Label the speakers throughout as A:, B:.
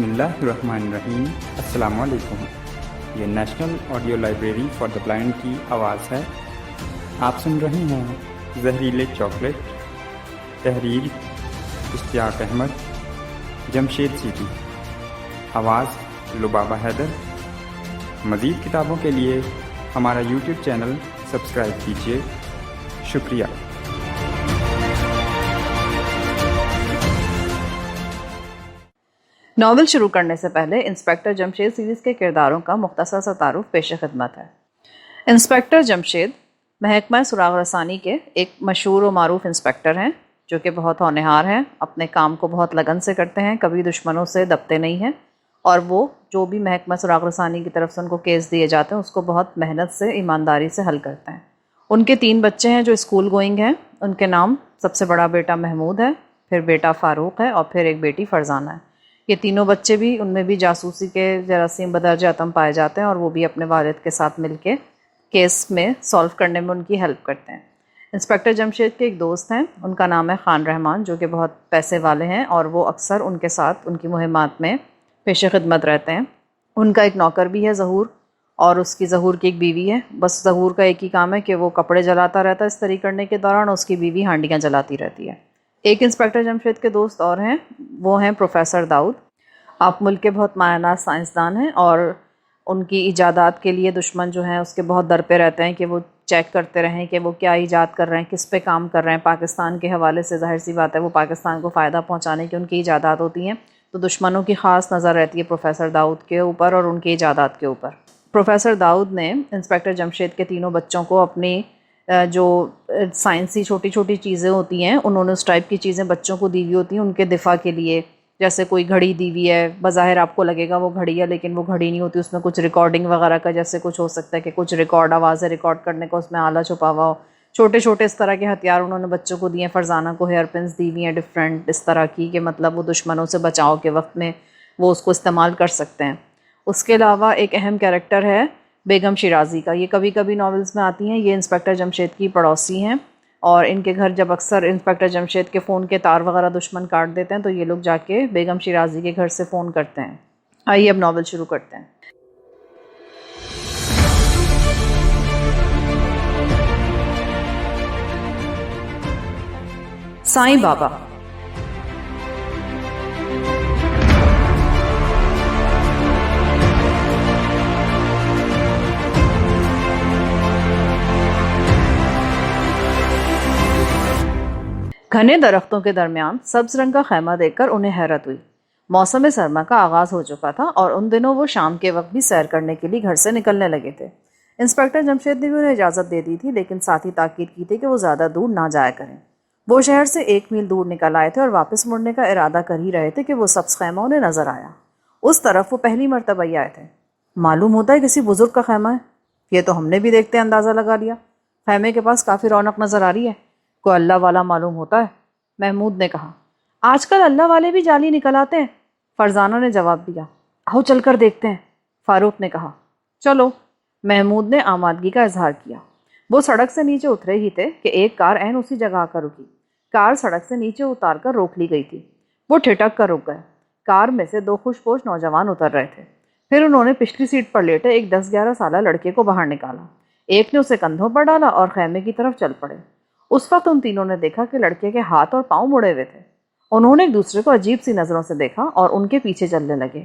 A: اللہ الرحمن الرحیم۔ السلام علیکم۔ یہ national audio library for the blind کی آواز ہے۔ آپ سن رہے ہیں زہریلے چاکلیٹ، تحریر اشتیاق احمد، جمشید سیٹی، آواز لبابہ حیدر۔ مزید کتابوں کے لیے ہمارا یوٹیوب چینل سبسکرائب کیجیے۔ شکریہ۔
B: ناول شروع کرنے سے پہلے انسپیکٹر جمشید سیریز کے کرداروں کا مختصر سا تعارف پیش خدمت ہے۔ انسپیکٹر جمشید محکمہ سراغ رسانی کے ایک مشہور و معروف انسپیکٹر ہیں جو کہ بہت ہونہار ہیں، اپنے کام کو بہت لگن سے کرتے ہیں، کبھی دشمنوں سے دبتے نہیں ہیں، اور وہ جو بھی محکمہ سراغ رسانی کی طرف سے ان کو کیس دیے جاتے ہیں اس کو بہت محنت سے، ایمانداری سے حل کرتے ہیں۔ ان کے 3 بچے ہیں جو اسکول گوئنگ ہیں۔ ان کے نام سب سے بڑا بیٹا محمود ہے، پھر بیٹا فاروق ہے، اور پھر ایک بیٹی فرزانہ ہے۔ یہ تینوں بچے بھی، ان میں بھی جاسوسی کے جراثیم بدرجہ اتم پائے جاتے ہیں، اور وہ بھی اپنے والد کے ساتھ مل کے کیس میں سولو کرنے میں ان کی ہیلپ کرتے ہیں۔ انسپیکٹر جمشید کے ایک دوست ہیں، ان کا نام ہے خان رحمان، جو کہ بہت پیسے والے ہیں اور وہ اکثر ان کے ساتھ ان کی مہمات میں پیش خدمت رہتے ہیں۔ ان کا ایک نوکر بھی ہے ظہور، اور اس کی ظہور کی ایک بیوی ہے۔ بس ظہور کا ایک ہی کام ہے کہ وہ کپڑے جلاتا رہتا ہے استری کرنے کے دوران، اس کی بیوی ہانڈیاں جلاتی رہتی ہے۔ ایک انسپیکٹر جمشید کے دوست اور ہیں، وہ ہیں پروفیسر داؤد۔ آپ ملک کے بہت مایہ ناز سائنسدان ہیں، اور ان کی ایجادات کے لیے دشمن جو ہیں اس کے بہت در پہ رہتے ہیں کہ وہ چیک کرتے رہیں کہ وہ کیا ایجاد کر رہے ہیں، کس پہ کام کر رہے ہیں۔ پاکستان کے حوالے سے ظاہر سی بات ہے وہ پاکستان کو فائدہ پہنچانے کی ان کی ایجادات ہوتی ہیں، تو دشمنوں کی خاص نظر رہتی ہے پروفیسر داؤد کے اوپر اور ان کی ایجادات کے اوپر۔ پروفیسر داؤد نے انسپیکٹر جمشید کے تینوں بچوں کو اپنی جو سائنسی چھوٹی چھوٹی چیزیں ہوتی ہیں، انہوں نے اس ٹائپ کی چیزیں بچوں کو دی ہوئی ہوتی ہیں ان کے دفاع کے لیے۔ جیسے کوئی گھڑی دی ہوئی ہے، بظاہر آپ کو لگے گا وہ گھڑی ہے لیکن وہ گھڑی نہیں ہوتی، اس میں کچھ ریکارڈنگ وغیرہ کا جیسے کچھ ہو سکتا ہے کہ کچھ آوازیں ریکارڈ کرنے کا اس میں آلہ چھپا ہوا ہو۔ چھوٹے چھوٹے اس طرح کے ہتھیار انہوں نے بچوں کو دیے ہیں۔ فرزانہ کو ہیئر پنس دی ہوئی ہیں ڈفرینٹ اس طرح کی کہ مطلب وہ دشمنوں سے بچاؤ کے وقت میں وہ اس کو استعمال کر سکتے ہیں۔ اس کے علاوہ ایک اہم کیریکٹر ہے بیگم شیرازی کا، یہ کبھی کبھی ناولز میں آتی ہیں۔ یہ انسپیکٹر جمشید کی پڑوسی ہیں، اور ان کے گھر جب اکثر انسپیکٹر جمشید کے فون کے تار وغیرہ دشمن کاٹ دیتے ہیں تو یہ لوگ جا کے بیگم شیرازی کے گھر سے فون کرتے ہیں۔ آئیے اب ناول شروع کرتے ہیں۔ سائیں بابا۔ گھنے درختوں کے درمیان سبز رنگ کا خیمہ دیکھ کر انہیں حیرت ہوئی۔ موسم سرما کا آغاز ہو چکا تھا اور ان دنوں وہ شام کے وقت بھی سیر کرنے کے لیے گھر سے نکلنے لگے تھے۔ انسپیکٹر جمشید نے بھی انہیں اجازت دے دی تھی، لیکن ساتھ ہی تاکید کی تھی کہ وہ زیادہ دور نہ جایا کریں۔ وہ شہر سے 1 میل دور نکل آئے تھے اور واپس مڑنے کا ارادہ کر ہی رہے تھے کہ وہ سبز خیمہ انہیں نظر آیا۔ اس طرف وہ پہلی مرتبہ ہی آئے تھے۔ معلوم ہوتا ہے کسی بزرگ کا خیمہ ہے، یہ تو ہم نے بھی دیکھتے اندازہ لگا لیا۔ خیمے کے پاس کافی رونق نظر آ رہی ہے، کوئی اللہ والا معلوم ہوتا ہے، محمود نے کہا۔ آج کل اللہ والے بھی جعلی نکل آتے ہیں، فرزانہ نے جواب دیا۔ آؤ چل کر دیکھتے ہیں، فاروق نے کہا۔ چلو، محمود نے آمادگی کا اظہار کیا۔ وہ سڑک سے نیچے اترے ہی تھے کہ ایک کار عین اسی جگہ آ کر رکی۔ کار سڑک سے نیچے اتار کر روک لی گئی تھی۔ وہ ٹھٹک کر رک گئے۔ کار میں سے 2 خوش پوش نوجوان اتر رہے تھے۔ پھر انہوں نے پچھلی سیٹ پر لیٹے ایک 10-11 سالہ لڑکے کو باہر نکالا۔ ایک نے اسے کندھوں پر ڈالا اور خیمے کی طرف چل پڑے۔ اس وقت ان تینوں نے دیکھا کہ لڑکے کے ہاتھ اور پاؤں مڑے ہوئے تھے۔ انہوں نے ایک دوسرے کو عجیب سی نظروں سے دیکھا اور ان کے پیچھے چلنے لگے۔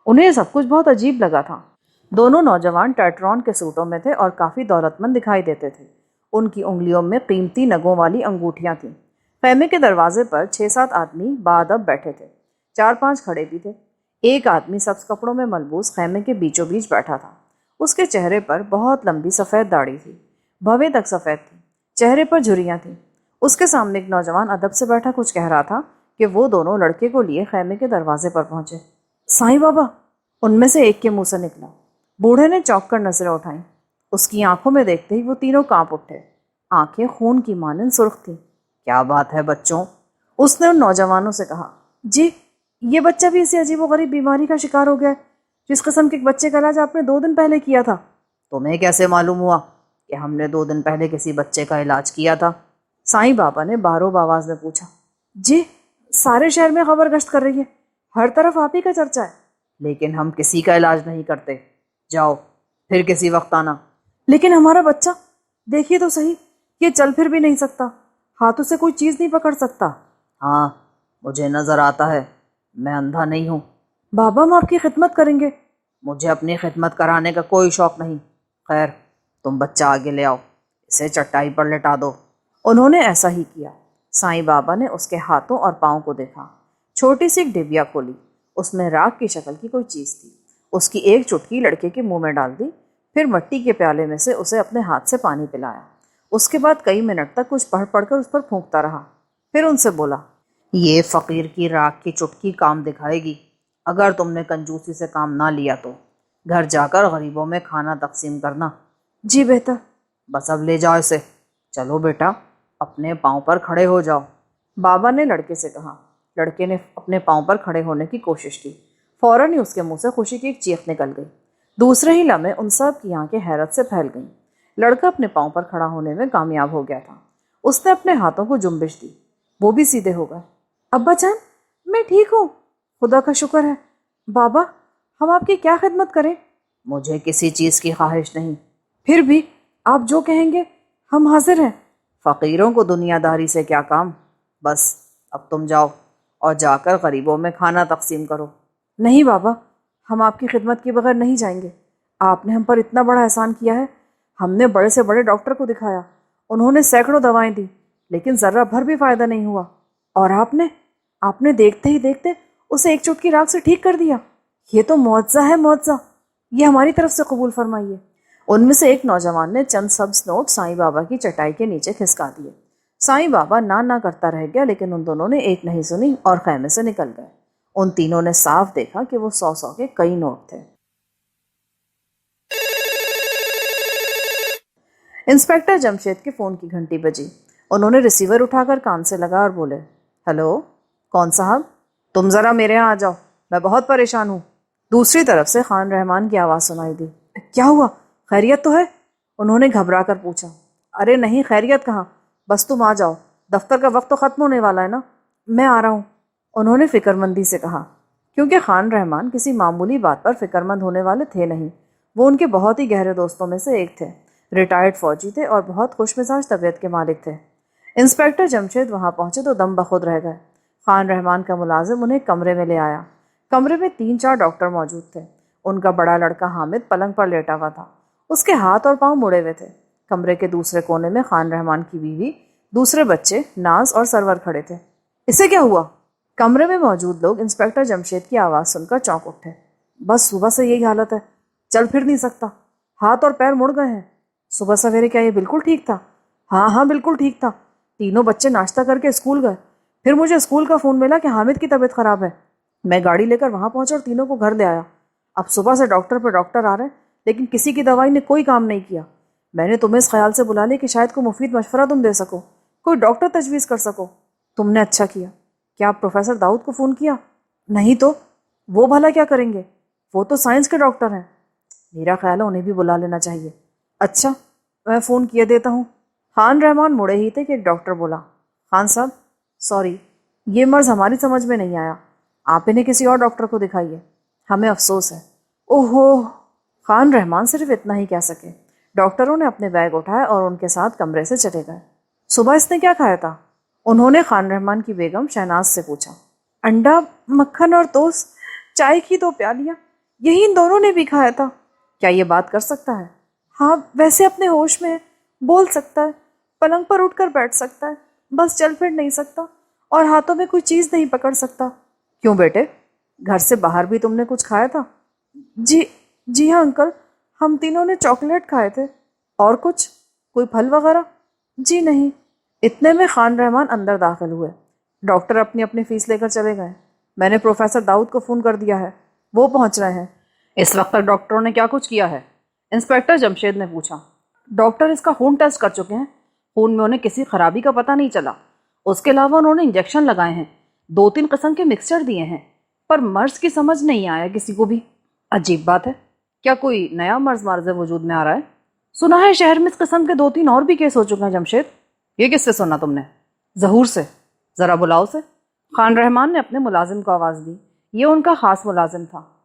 B: انہیں یہ سب کچھ بہت عجیب لگا تھا۔ دونوں نوجوان ٹیٹرون کے سوٹوں میں تھے اور کافی دولت مند دکھائی دیتے تھے۔ ان کی انگلیوں میں قیمتی نگوں والی انگوٹھیاں تھیں۔ خیمے کے دروازے پر 6-7 آدمی باادب بیٹھے تھے، 4-5 کھڑے بھی تھے۔ ایک آدمی سبز کپڑوں میں ملبوس خیمے کے بیچوں بیچ بیٹھا تھا۔ اس کے چہرے پر بہت لمبی سفید داڑھی تھی، بھویں تک سفید تھی، چہرے پر جھریاں تھیں۔ اس کے سامنے ایک نوجوان ادب سے بیٹھا کچھ کہہ رہا تھا کہ وہ دونوں لڑکے کو لیے خیمے کے دروازے پر پہنچے۔ سائیں بابا، ان میں سے ایک کے منہ سے نکلا۔ بوڑھے نے چونک کر نظریں اٹھائیں۔ اس کی آنکھوں میں دیکھتے ہی وہ تینوں کانپ اٹھے۔ آنکھیں خون کی مانند سرخ تھیں۔ کیا بات ہے بچوں، اس نے ان نوجوانوں سے کہا۔ جی، یہ بچہ بھی اسی عجیب و غریب بیماری کا شکار ہو گیا ہے جس قسم کے ایک بچے کا علاج آپ نے 2 دن پہلے کیا تھا۔ تمہیں کیسے معلوم ہوا کہ ہم نے 2 دن پہلے کسی بچے کا علاج کیا تھا؟ سائیں بابا نے باروب آواز میں پوچھا۔ جی، سارے شہر میں خبر گشت کر رہی ہے، ہر طرف آپ ہی کا چرچا ہے۔ لیکن ہم کسی کا علاج نہیں کرتے، جاؤ پھر کسی وقت آنا۔ لیکن ہمارا بچہ دیکھیے تو صحیح، یہ چل پھر بھی نہیں سکتا، ہاتھوں سے کوئی چیز نہیں پکڑ سکتا۔ ہاں مجھے نظر آتا ہے، میں اندھا نہیں ہوں۔ بابا ہم آپ کی خدمت کریں گے۔ مجھے اپنی خدمت کرانے کا کوئی شوق نہیں۔ خیر تم بچہ آگے لے آؤ، اسے چٹائی پر لٹا دو۔ انہوں نے ایسا ہی کیا۔ سائیں بابا نے اس کے ہاتھوں اور پاؤں کو دیکھا۔ چھوٹی سی ایک ڈبیا کھولی، اس میں راکھ کی شکل کی کوئی چیز تھی۔ اس کی ایک چٹکی لڑکے کے منہ میں ڈال دی، پھر مٹی کے پیالے میں سے اسے اپنے ہاتھ سے پانی پلایا۔ اس کے بعد کئی منٹ تک کچھ پڑھ پڑھ کر اس پر پھونکتا رہا، پھر ان سے بولا، یہ فقیر کی راکھ کی چٹکی کام دکھائے گی۔ اگر تم نے کنجوسی سے کام نہ لیا تو گھر جا کر غریبوں میں کھانا تقسیم کرنا۔ جی بہتر۔ بس اب لے جاؤ اسے۔ چلو بیٹا اپنے پاؤں پر کھڑے ہو جاؤ، بابا نے لڑکے سے کہا۔ لڑکے نے اپنے پاؤں پر کھڑے ہونے کی کوشش کی، فوراً ہی اس کے منہ سے خوشی کی ایک چیخ نکل گئی۔ دوسرے ہی لمحے ان سب کی آنکھیں حیرت سے پھیل گئیں۔ لڑکا اپنے پاؤں پر کھڑا ہونے میں کامیاب ہو گیا تھا۔ اس نے اپنے ہاتھوں کو جنبش دی، وہ بھی سیدھے ہو گئے۔ ابا جان میں ٹھیک ہوں، خدا کا شکر ہے۔ بابا ہم آپ کی کیا خدمت کریں؟ مجھے کسی چیز کی خواہش نہیں، پھر بھی آپ جو کہیں گے ہم حاضر ہیں۔ فقیروں کو دنیا داری سے کیا کام، بس اب تم جاؤ اور جا کر غریبوں میں کھانا تقسیم کرو۔ نہیں بابا ہم آپ کی خدمت کے بغیر نہیں جائیں گے، آپ نے ہم پر اتنا بڑا احسان کیا ہے۔ ہم نے بڑے سے بڑے ڈاکٹر کو دکھایا، انہوں نے سینکڑوں دوائیں دی، لیکن ذرہ بھر بھی فائدہ نہیں ہوا، اور آپ نے دیکھتے ہی دیکھتے اسے ایک چٹکی راکھ سے ٹھیک کر دیا۔ یہ تو معجزہ ہے، معجزہ، یہ ہماری طرف سے قبول فرمائیے۔ ان میں سے ایک نوجوان نے چند سبز نوٹ سائیں بابا کی چٹائی کے نیچے کھسکا دیے۔ سائیں بابا نہ کرتا رہ گیا، لیکن ان دونوں نے ایک نہیں سنی اور خیمے سے نکل گئے۔ ان تینوں نے صاف دیکھا کہ وہ 100 کے کئی نوٹ تھے۔ انسپیکٹر جمشید کے فون کی گھنٹی بجی۔ انہوں نے ریسیور اٹھا کر کان سے لگا اور بولے، ہیلو کون صاحب؟ تم ذرا میرے یہاں آ جاؤ، میں بہت پریشان ہوں۔ دوسری طرف سے خان رحمان کی آواز سنائی دی۔ کیا ہوا، خیریت تو ہے؟ انہوں نے گھبرا کر پوچھا۔ ارے نہیں خیریت کہاں، بس تم آ جاؤ، دفتر کا وقت تو ختم ہونے والا ہے نا۔ میں آ رہا ہوں، انہوں نے فکر مندی سے کہا، کیونکہ خان رحمان کسی معمولی بات پر فکر مند ہونے والے تھے نہیں۔ وہ ان کے بہت ہی گہرے دوستوں میں سے ایک تھے، ریٹائرڈ فوجی تھے اور بہت خوش مزاج طبیعت کے مالک تھے۔ انسپیکٹر جمشید وہاں پہنچے تو دم بخود رہ گئے۔ خان رحمان کا ملازم انہیں کمرے میں لے آیا۔ کمرے میں 3-4 ڈاکٹر موجود تھے۔ ان کا بڑا لڑکا حامد پلنگ پر لیٹا ہوا تھا، اس کے ہاتھ اور پاؤں مڑے ہوئے تھے۔ کمرے کے دوسرے کونے میں خان رحمان کی بیوی، دوسرے بچے ناز اور سرور کھڑے تھے۔ اسے کیا ہوا؟ کمرے میں موجود لوگ انسپیکٹر جمشید کی آواز سن کر چونک اٹھے۔ بس صبح سے یہی حالت ہے، چل پھر نہیں سکتا، ہاتھ اور پیر مڑ گئے ہیں۔ صبح سویرے کیا یہ بالکل ٹھیک تھا؟ ہاں بالکل ٹھیک تھا، تینوں بچے ناشتہ کر کے اسکول گئے، پھر مجھے اسکول کا فون ملا کہ حامد کی طبیعت خراب ہے۔ میں گاڑی لے کر وہاں پہنچا اور تینوں کو گھر لے آیا۔ اب صبح سے ڈاکٹر پہ ڈاکٹر آ رہے ہیں، لیکن کسی کی دوائی نے کوئی کام نہیں کیا۔ میں نے تمہیں اس خیال سے بلا لیا کہ شاید کوئی مفید مشورہ تم دے سکو، کوئی ڈاکٹر تجویز کر سکو۔ تم نے اچھا کیا۔ کیا آپ پروفیسر داؤد کو فون کیا؟ نہیں تو وہ بھلا کیا کریں گے، وہ تو سائنس کے ڈاکٹر ہیں۔ میرا خیال ہے انہیں بھی بلا لینا چاہیے۔ اچھا میں فون کیے دیتا ہوں۔ خان رحمان مڑے ہی تھے کہ ایک ڈاکٹر بولا، خان صاحب سوری، یہ مرض ہماری سمجھ میں نہیں آیا، آپ انہیں کسی اور ڈاکٹر کو دکھائیے، ہمیں افسوس ہے۔ اوہو، خان رحمان صرف اتنا ہی کہہ سکے۔ ڈاکٹروں نے اپنے بیگ اٹھائے اور ان کے ساتھ کمرے سے چلے گئے۔ صبح اس نے کیا کھایا تھا؟ انہوں نے خان رحمان کی بیگم شہناز سے پوچھا۔ انڈا، مکھن اور توست، چائے کی 2 پیالیاں، یہی ان دونوں نے بھی کھایا تھا۔ کیا یہ بات کر سکتا ہے؟ ہاں ویسے اپنے ہوش میں ہے، بول سکتا ہے، پلنگ پر اٹھ کر بیٹھ سکتا ہے، بس چل پھر نہیں سکتا اور ہاتھوں میں کوئی چیز نہیں پکڑ سکتا۔ کیوں بیٹے، گھر سے باہر بھی تم نے کچھ کھایا تھا؟ جی ہاں انکل، ہم تینوں نے چاکلیٹ کھائے تھے۔ اور کچھ، کوئی پھل وغیرہ؟ جی نہیں۔ اتنے میں خان رحمان اندر داخل ہوئے۔ ڈاکٹر اپنی اپنی فیس لے کر چلے گئے۔ میں نے پروفیسر داؤد کو فون کر دیا ہے، وہ پہنچ رہے ہیں۔ اس وقت تک ڈاکٹروں نے کیا کچھ کیا ہے؟ انسپیکٹر جمشید نے پوچھا۔ ڈاکٹر اس کا خون ٹیسٹ کر چکے ہیں، خون میں انہیں کسی خرابی کا پتہ نہیں چلا۔ اس کے علاوہ انہوں نے انجیکشن لگائے ہیں، 2-3 قسم کے مکسچر دیے ہیں، پر مرض کی سمجھ نہیں آیا کسی کو بھی۔ عجیب بات ہے، کیا کوئی نیا مرض وجود میں آ رہا ہے؟ سنا ہے شہر میں اس قسم کے 2-3 اور بھی کیس ہو چکے ہیں جمشید۔ یہ کس سے سنا تم نے؟ ظہور سے۔ ذرا بلاؤ سے۔ خان رحمان نے اپنے ملازم کو آواز دی، یہ ان کا خاص ملازم تھا۔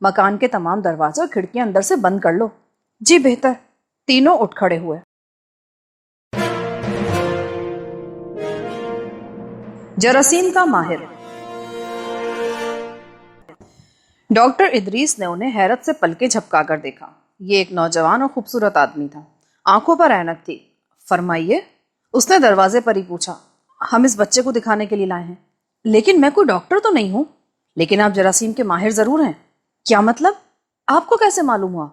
B: مکان کے تمام دروازے اور کھڑکیاں اندر سے بند کر لو۔ جی بہتر۔ تینوں اٹھ کھڑے ہوئے۔ جراثیم کا ماہر۔ ڈاکٹر ادریس نے انہیں حیرت سے پلکیں جھپکا کر دیکھا۔ یہ ایک نوجوان اور خوبصورت آدمی تھا، آنکھوں پر اینک تھی۔ فرمائیے، اس نے دروازے پر ہی پوچھا۔ ہم اس بچے کو دکھانے کے لیے لائے ہیں۔ لیکن میں کوئی ڈاکٹر تو نہیں ہوں۔ لیکن آپ جراثیم کے ماہر ضرور ہیں۔ کیا مطلب؟ آپ کو کیسے معلوم ہوا؟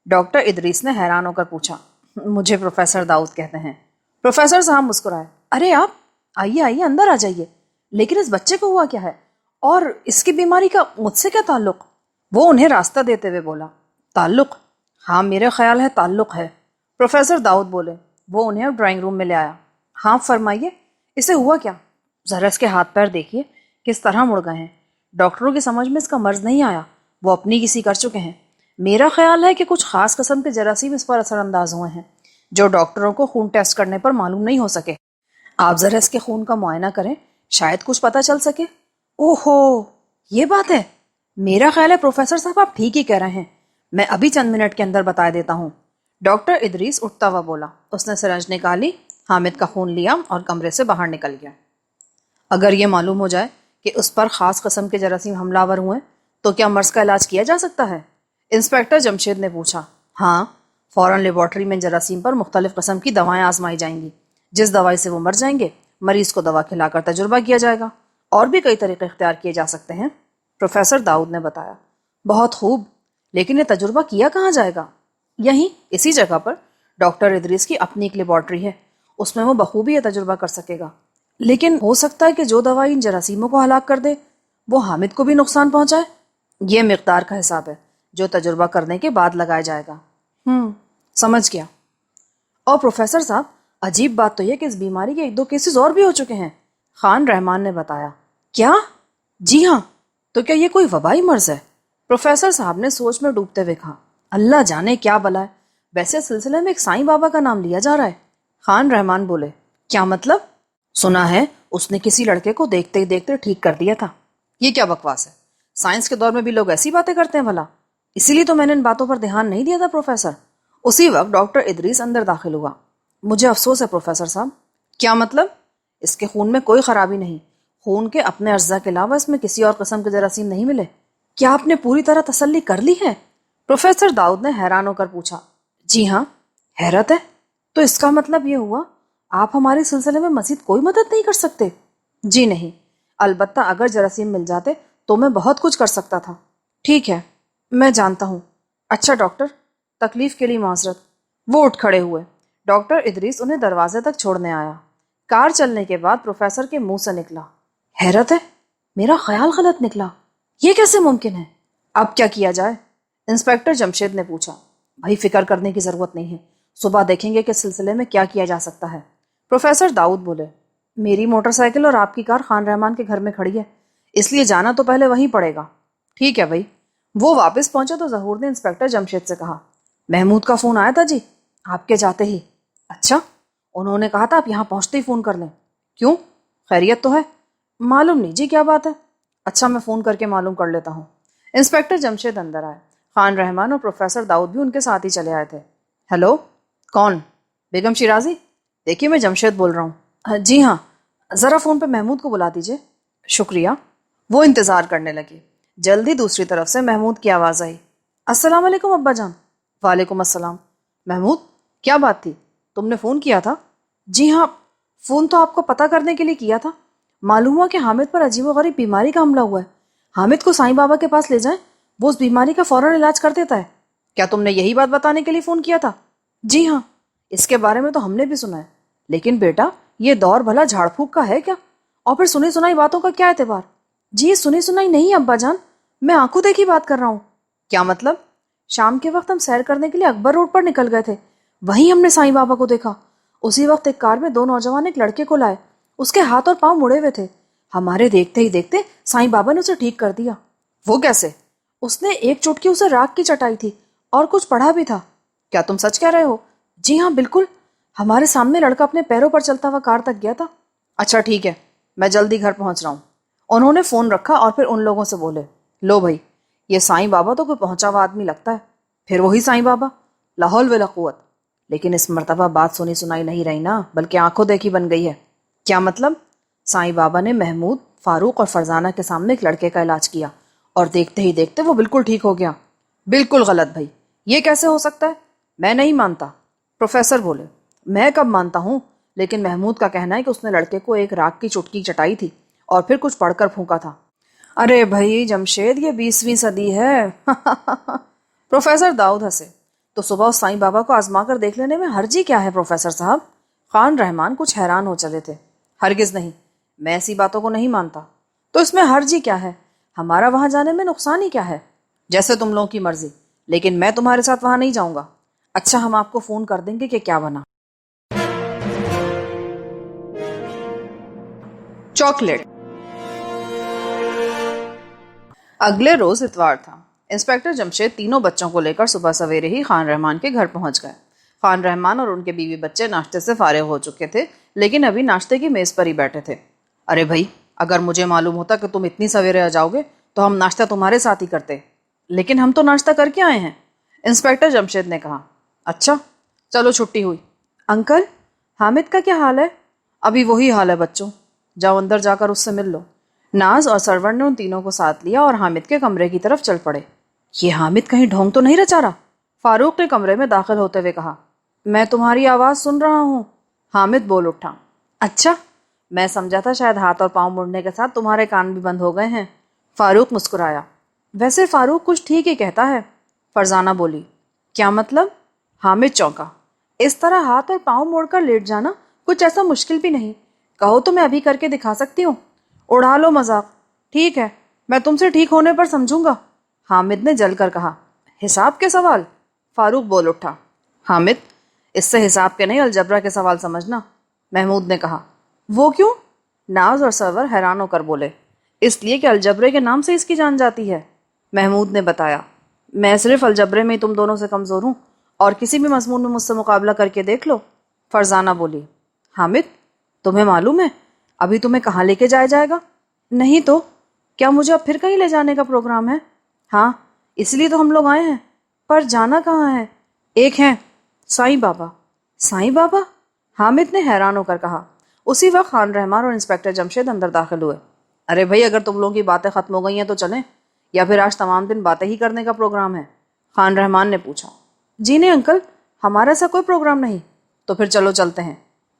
B: ڈاکٹر ادریس نے حیران ہو کر پوچھا۔ مجھے پروفیسر داؤد کہتے ہیں۔ پروفیسر صاحب مسکرائے۔ ارے آپ آئیے آئیے، اندر آ جائیے۔ لیکن اس بچے کو ہوا کیا ہے اور اس کی بیماری کا مجھ سے کیا تعلق؟ وہ انہیں راستہ دیتے ہوئے بولا۔ تعلق؟ ہاں میرے خیال ہے تعلق ہے، پروفیسر داؤد بولے۔ وہ انہیں اب ڈرائنگ روم میں لے آیا۔ ہاں فرمائیے، اسے ہوا کیا؟ ذرا اس کے ہاتھ پیر دیکھیے کس طرح مڑ گئے ہیں۔ ڈاکٹروں کی سمجھ میں اس کا مرض نہیں آیا، وہ اپنی کسی کر چکے ہیں۔ میرا خیال ہے کہ کچھ خاص قسم کے جراثیم اس پر اثر انداز ہوئے ہیں جو ڈاکٹروں کو خون ٹیسٹ کرنے پر معلوم نہیں ہو سکے۔ آپ ذرا اس کے خون کا معائنہ کریں، شاید کچھ پتہ چل سکے۔ اوہو، یہ بات ہے۔ میرا خیال ہے پروفیسر صاحب آپ ٹھیک ہی کہہ رہے ہیں، میں ابھی چند منٹ کے اندر بتا دیتا ہوں۔ ڈاکٹر ادریس اٹھتا ہوا بولا۔ اس نے سرنج نکالی، حامد کا خون لیا اور کمرے سے باہر نکل گیا۔ اگر یہ معلوم ہو جائے کہ اس پر خاص قسم کے جراثیم حملہ آور ہوئے تو کیا مرض کا علاج کیا جا سکتا ہے؟ انسپیکٹر جمشید نے پوچھا۔ ہاں، فوراً لیبارٹری میں جراثیم پر مختلف قسم کی دوائیں آزمائی جائیں گی۔ جس دوائی سے وہ مر جائیں گے، مریض کو دوا کھلا کر تجربہ کیا جائے گا۔ اور بھی کئی طریقے اختیار کیے جا سکتے ہیں، پروفیسر داؤد نے بتایا۔ بہت خوب، لیکن یہ تجربہ کیا کہاں جائے گا؟ یہیں اسی جگہ پر ڈاکٹر ادریس کی اپنی ایک لیبارٹری ہے، اس میں وہ بخوبی یہ تجربہ کر سکے گا۔ لیکن ہو سکتا ہے کہ جو دوائی ان جراثیموں کو ہلاک کر دے وہ حامد کو بھی نقصان پہنچائے۔ یہ مقدار کا حساب ہے جو تجربہ کرنے کے بعد لگایا جائے گا۔ سمجھ گیا۔ اور پروفیسر صاحب، عجیب بات تو یہ کہ اس بیماری کے 1-2 کیسز اور بھی ہو چکے ہیں، خان رحمان نے بتایا۔ کیا؟ جی ہاں۔ تو کیا یہ کوئی وبائی مرض ہے؟ پروفیسر صاحب نے سوچ میں ڈوبتے ہوئے کہا۔ اللہ جانے کیا بلا ہے، ویسے سلسلے میں ایک سائیں بابا کا نام لیا جا رہا ہے۔ خان رحمان بولے۔ کیا مطلب؟ سنا ہے اس نے کسی لڑکے کو دیکھتے ہی دیکھتے ٹھیک کر دیا تھا۔ یہ کیا بکواس ہے، سائنس کے دور میں بھی لوگ ایسی باتیں کرتے ہیں بھلا؟ اسی لیے تو میں نے ان باتوں پر دھیان نہیں دیا تھا پروفیسر۔ اسی وقت ڈاکٹر ادریس اندر داخل ہوا۔ مجھے افسوس ہے پروفیسر صاحب۔ کیا مطلب؟ اس کے خون میں کوئی خرابی نہیں، خون کے اپنے اجزاء کے علاوہ اس میں کسی اور قسم کے جراثیم نہیں ملے۔ کیا آپ نے پوری طرح تسلی کر لی ہے؟ پروفیسر داؤد نے حیران ہو کر پوچھا۔ جی ہاں۔ حیرت ہے؟ تو اس کا مطلب یہ ہوا آپ ہمارے سلسلے میں مزید کوئی مدد نہیں کر سکتے؟ جی نہیں، البتہ اگر جراثیم مل جاتے تو میں بہت کچھ کر سکتا تھا۔ ٹھیک ہے، میں جانتا ہوں۔ اچھا ڈاکٹر، تکلیف کے لیے معذرت۔ وہ اٹھ کھڑے ہوئے۔ ڈاکٹر ادریس انہیں دروازے تک چھوڑنے آیا۔ کار چلنے کے بعد پروفیسر کے منہ سے نکلا۔ حیرت ہے، میرا خیال غلط نکلا، یہ کیسے ممکن ہے؟ اب کیا کیا جائے؟ انسپیکٹر جمشید نے پوچھا۔ بھائی فکر کرنے کی ضرورت نہیں ہے، صبح دیکھیں گے کہ سلسلے میں کیا کیا جا سکتا ہے، پروفیسر داؤد بولے۔ میری موٹر سائیکل اور آپ کی کار خان رحمان کے گھر میں کھڑی ہے، اس لیے جانا تو پہلے وہیں پڑے گا۔ ٹھیک ہے بھائی۔ وہ واپس پہنچا تو ظہور نے انسپیکٹر جمشید سے کہا۔ محمود کا فون آیا تھا جی، آپ کے جاتے ہی۔ اچھا، انہوں نے کہا تھا آپ یہاں پہنچتے ہی فون کر لیں۔ کیوں، خیریت تو ہے؟ معلوم نہیں جی کیا بات ہے۔ اچھا میں فون کر کے معلوم کر لیتا ہوں۔ انسپیکٹر جمشید اندر آئے۔ خان رحمان اور پروفیسر داؤد بھی ان کے ساتھ ہی چلے آئے تھے۔ ہیلو، کون؟ بیگم شیرازی؟ دیکھیے میں جمشید بول رہا ہوں۔ جی ہاں، ذرا فون پہ محمود کو بلا دیجیے۔ شکریہ۔ وہ انتظار کرنے لگے۔ جلدی دوسری طرف سے محمود کی آواز آئی۔ السلام علیکم ابا جان۔ وعلیکم السلام۔ محمود، کیا بات تھی؟ تم نے فون کیا تھا؟ جی ہاں، فون تو آپ کو پتہ کرنے کے لیے کیا تھا۔ معلوم ہوا کہ حامد پر عجیب و غریب بیماری کا حملہ ہوا ہے۔ حامد کو سائیں بابا کے پاس لے جائیں، وہ اس بیماری کا فوراً علاج کر دیتا ہے۔ کیا تم نے یہی بات بتانے کے لیے فون کیا تھا؟ جی ہاں، اس کے بارے میں تو ہم نے بھی سنا ہے، لیکن بیٹا یہ دور بھلا جھاڑ پھونک کا ہے کیا؟ اور پھر سنی سنائی باتوں کا کیا اعتبار؟ جی سنی سنائی نہیں ابا جان، میں آنکھوں دیکھی بات کر رہا ہوں۔ کیا مطلب؟ شام کے وقت ہم سیر کرنے کے لیے اکبر روڈ پر نکل گئے تھے، وہیں ہم نے سائیں بابا کو دیکھا۔ اسی وقت ایک کار میں 2 نوجوان ایک لڑکے کو لائے، اس کے ہاتھ اور پاؤں مڑے ہوئے تھے۔ ہمارے دیکھتے ہی دیکھتے سائیں بابا نے اسے ٹھیک کر دیا۔ وہ کیسے؟ اس نے ایک چٹکی اسے راکھ کی چٹائی تھی اور کچھ پڑھا بھی تھا۔ کیا تم سچ کہہ رہے ہو؟ جی ہاں بالکل، ہمارے سامنے لڑکا اپنے پیروں پر چلتا ہوا کار تک گیا تھا۔ اچھا ٹھیک ہے، میں جلدی گھر پہنچ رہا ہوں۔ انہوں نے فون رکھا اور پھر ان لوگوں سے بولے، لو بھائی یہ سائیں بابا تو کوئی پہنچا ہوا آدمی لگتا ہے. پھر وہی سائیں بابا، لا حول ولا قوت. لیکن اس مرتبہ بات سنی سنائی نہیں رہی نا، بلکہ آنکھوں دیکھی بن گئی ہے. کیا مطلب؟ سائیں بابا نے محمود، فاروق اور فرزانہ کے سامنے ایک لڑکے کا علاج کیا اور دیکھتے ہی دیکھتے وہ بالکل ٹھیک ہو گیا. بالکل غلط بھائی، یہ کیسے ہو سکتا ہے؟ میں نہیں مانتا. پروفیسر بولے. میں کب مانتا ہوں، لیکن محمود کا کہنا ہے کہ اس نے لڑکے کو ایک راگ کی چٹکی چٹائی تھی اور پھر کچھ پڑھ کر پھونکا تھا. ارے بھائی جمشید، یہ 20ویں صدی ہے. پروفیسر داؤد ہنسے. تو صبح اس سائیں بابا کو آزما کر دیکھ لینے میں حرجی کیا ہے پروفیسر صاحب؟ خان رحمان کچھ حیران ہو چلے تھے. ہرگز نہیں، میں ایسی باتوں کو نہیں مانتا. تو اس میں حرجی کیا ہے؟ ہمارا وہاں جانے میں نقصان ہی کیا ہے؟ جیسے تم لوگوں کی مرضی، لیکن میں تمہارے ساتھ وہاں نہیں جاؤں گا. اچھا، ہم آپ کو فون کر دیں گے کہ کیا بنا. چاکلیٹ. اگلے روز اتوار تھا. انسپیکٹر جمشید تینوں بچوں کو لے کر صبح سویرے ہی خان رحمان کے گھر پہنچ گئے. خان رحمان اور ان کے بیوی بچے ناشتے سے فارغ ہو چکے تھے، لیکن ابھی ناشتے کی میز پر ہی بیٹھے تھے. ارے بھائی، اگر مجھے معلوم ہوتا کہ تم اتنی سویرے آ جاؤ گے تو ہم ناشتہ تمہارے ساتھ ہی کرتے. لیکن ہم تو ناشتہ کر کے آئے ہیں، انسپیکٹر جمشید نے کہا. اچھا چلو، چھٹی ہوئی. انکل، حامد کا کیا حال ہے؟ ابھی وہی حال ہے بچوں، جاؤ اندر جا کر اس سے مل لو. ناز اور سرور نے ان تینوں کو ساتھ لیا اور حامد کے کمرے کی طرف چل پڑے. یہ حامد کہیں ڈھونگ تو نہیں رچا رہا؟ فاروق نے کمرے میں داخل ہوتے ہوئے کہا. میں تمہاری آواز سن رہا ہوں. حامد بول اٹھا. اچھا، میں سمجھا تھا شاید ہاتھ اور پاؤں مڑنے کے ساتھ تمہارے کان بھی بند ہو گئے ہیں. فاروق مسکرایا. ویسے فاروق کچھ ٹھیک ہی کہتا ہے. فرزانہ بولی. کیا مطلب؟ حامد چونکا. اس طرح ہاتھ اور پاؤں موڑ کر لیٹ جانا کچھ ایسا مشکل بھی نہیں. کہو تو میں ابھی کر کے دکھا سکتی ہوں. اڑا لو مذاق. ٹھیک ہے، میں تم سے ٹھیک ہونے پر سمجھوں گا. حامد نے جل کر کہا. حساب کے سوال؟ فاروق بول اٹھا. حامد، اس سے حساب کے نہیں الجبرا کے سوال سمجھنا. محمود نے کہا. وہ کیوں؟ ناز اور سرور حیران ہو کر بولے. اس لیے کہ الجبرے کے نام سے اس کی جان جاتی ہے. محمود نے بتایا. میں صرف الجبرے میں ہی تم دونوں سے کمزور ہوں، اور کسی بھی مضمون میں مجھ سے مقابلہ کر کے دیکھ لو. فرزانہ بولی. حامد، تمہیں معلوم ہے ابھی تمہیں کہاں لے کے جایا جائے گا؟ نہیں تو کیا مجھے اب پھر کہیں لے جانے کا پروگرام ہے؟ ہاں، اس لیے تو ہم لوگ آئے ہیں. پر جانا کہاں ہے؟ ایک ہیں سائیں بابا. سائیں بابا؟ حامد نے حیران ہو کر کہا. اسی وقت خان رحمان اور انسپیکٹر جمشید اندر داخل ہوئے. ارے بھائی، اگر تم لوگوں کی باتیں ختم ہو گئی ہیں تو چلیں، یا پھر آج تمام دن باتیں ہی کرنے کا پروگرام ہے؟ خان رحمان نے پوچھا. جی نہیں انکل، ہمارا ایسا کوئی پروگرام نہیں. تو پھر چلو چلتے ہیں.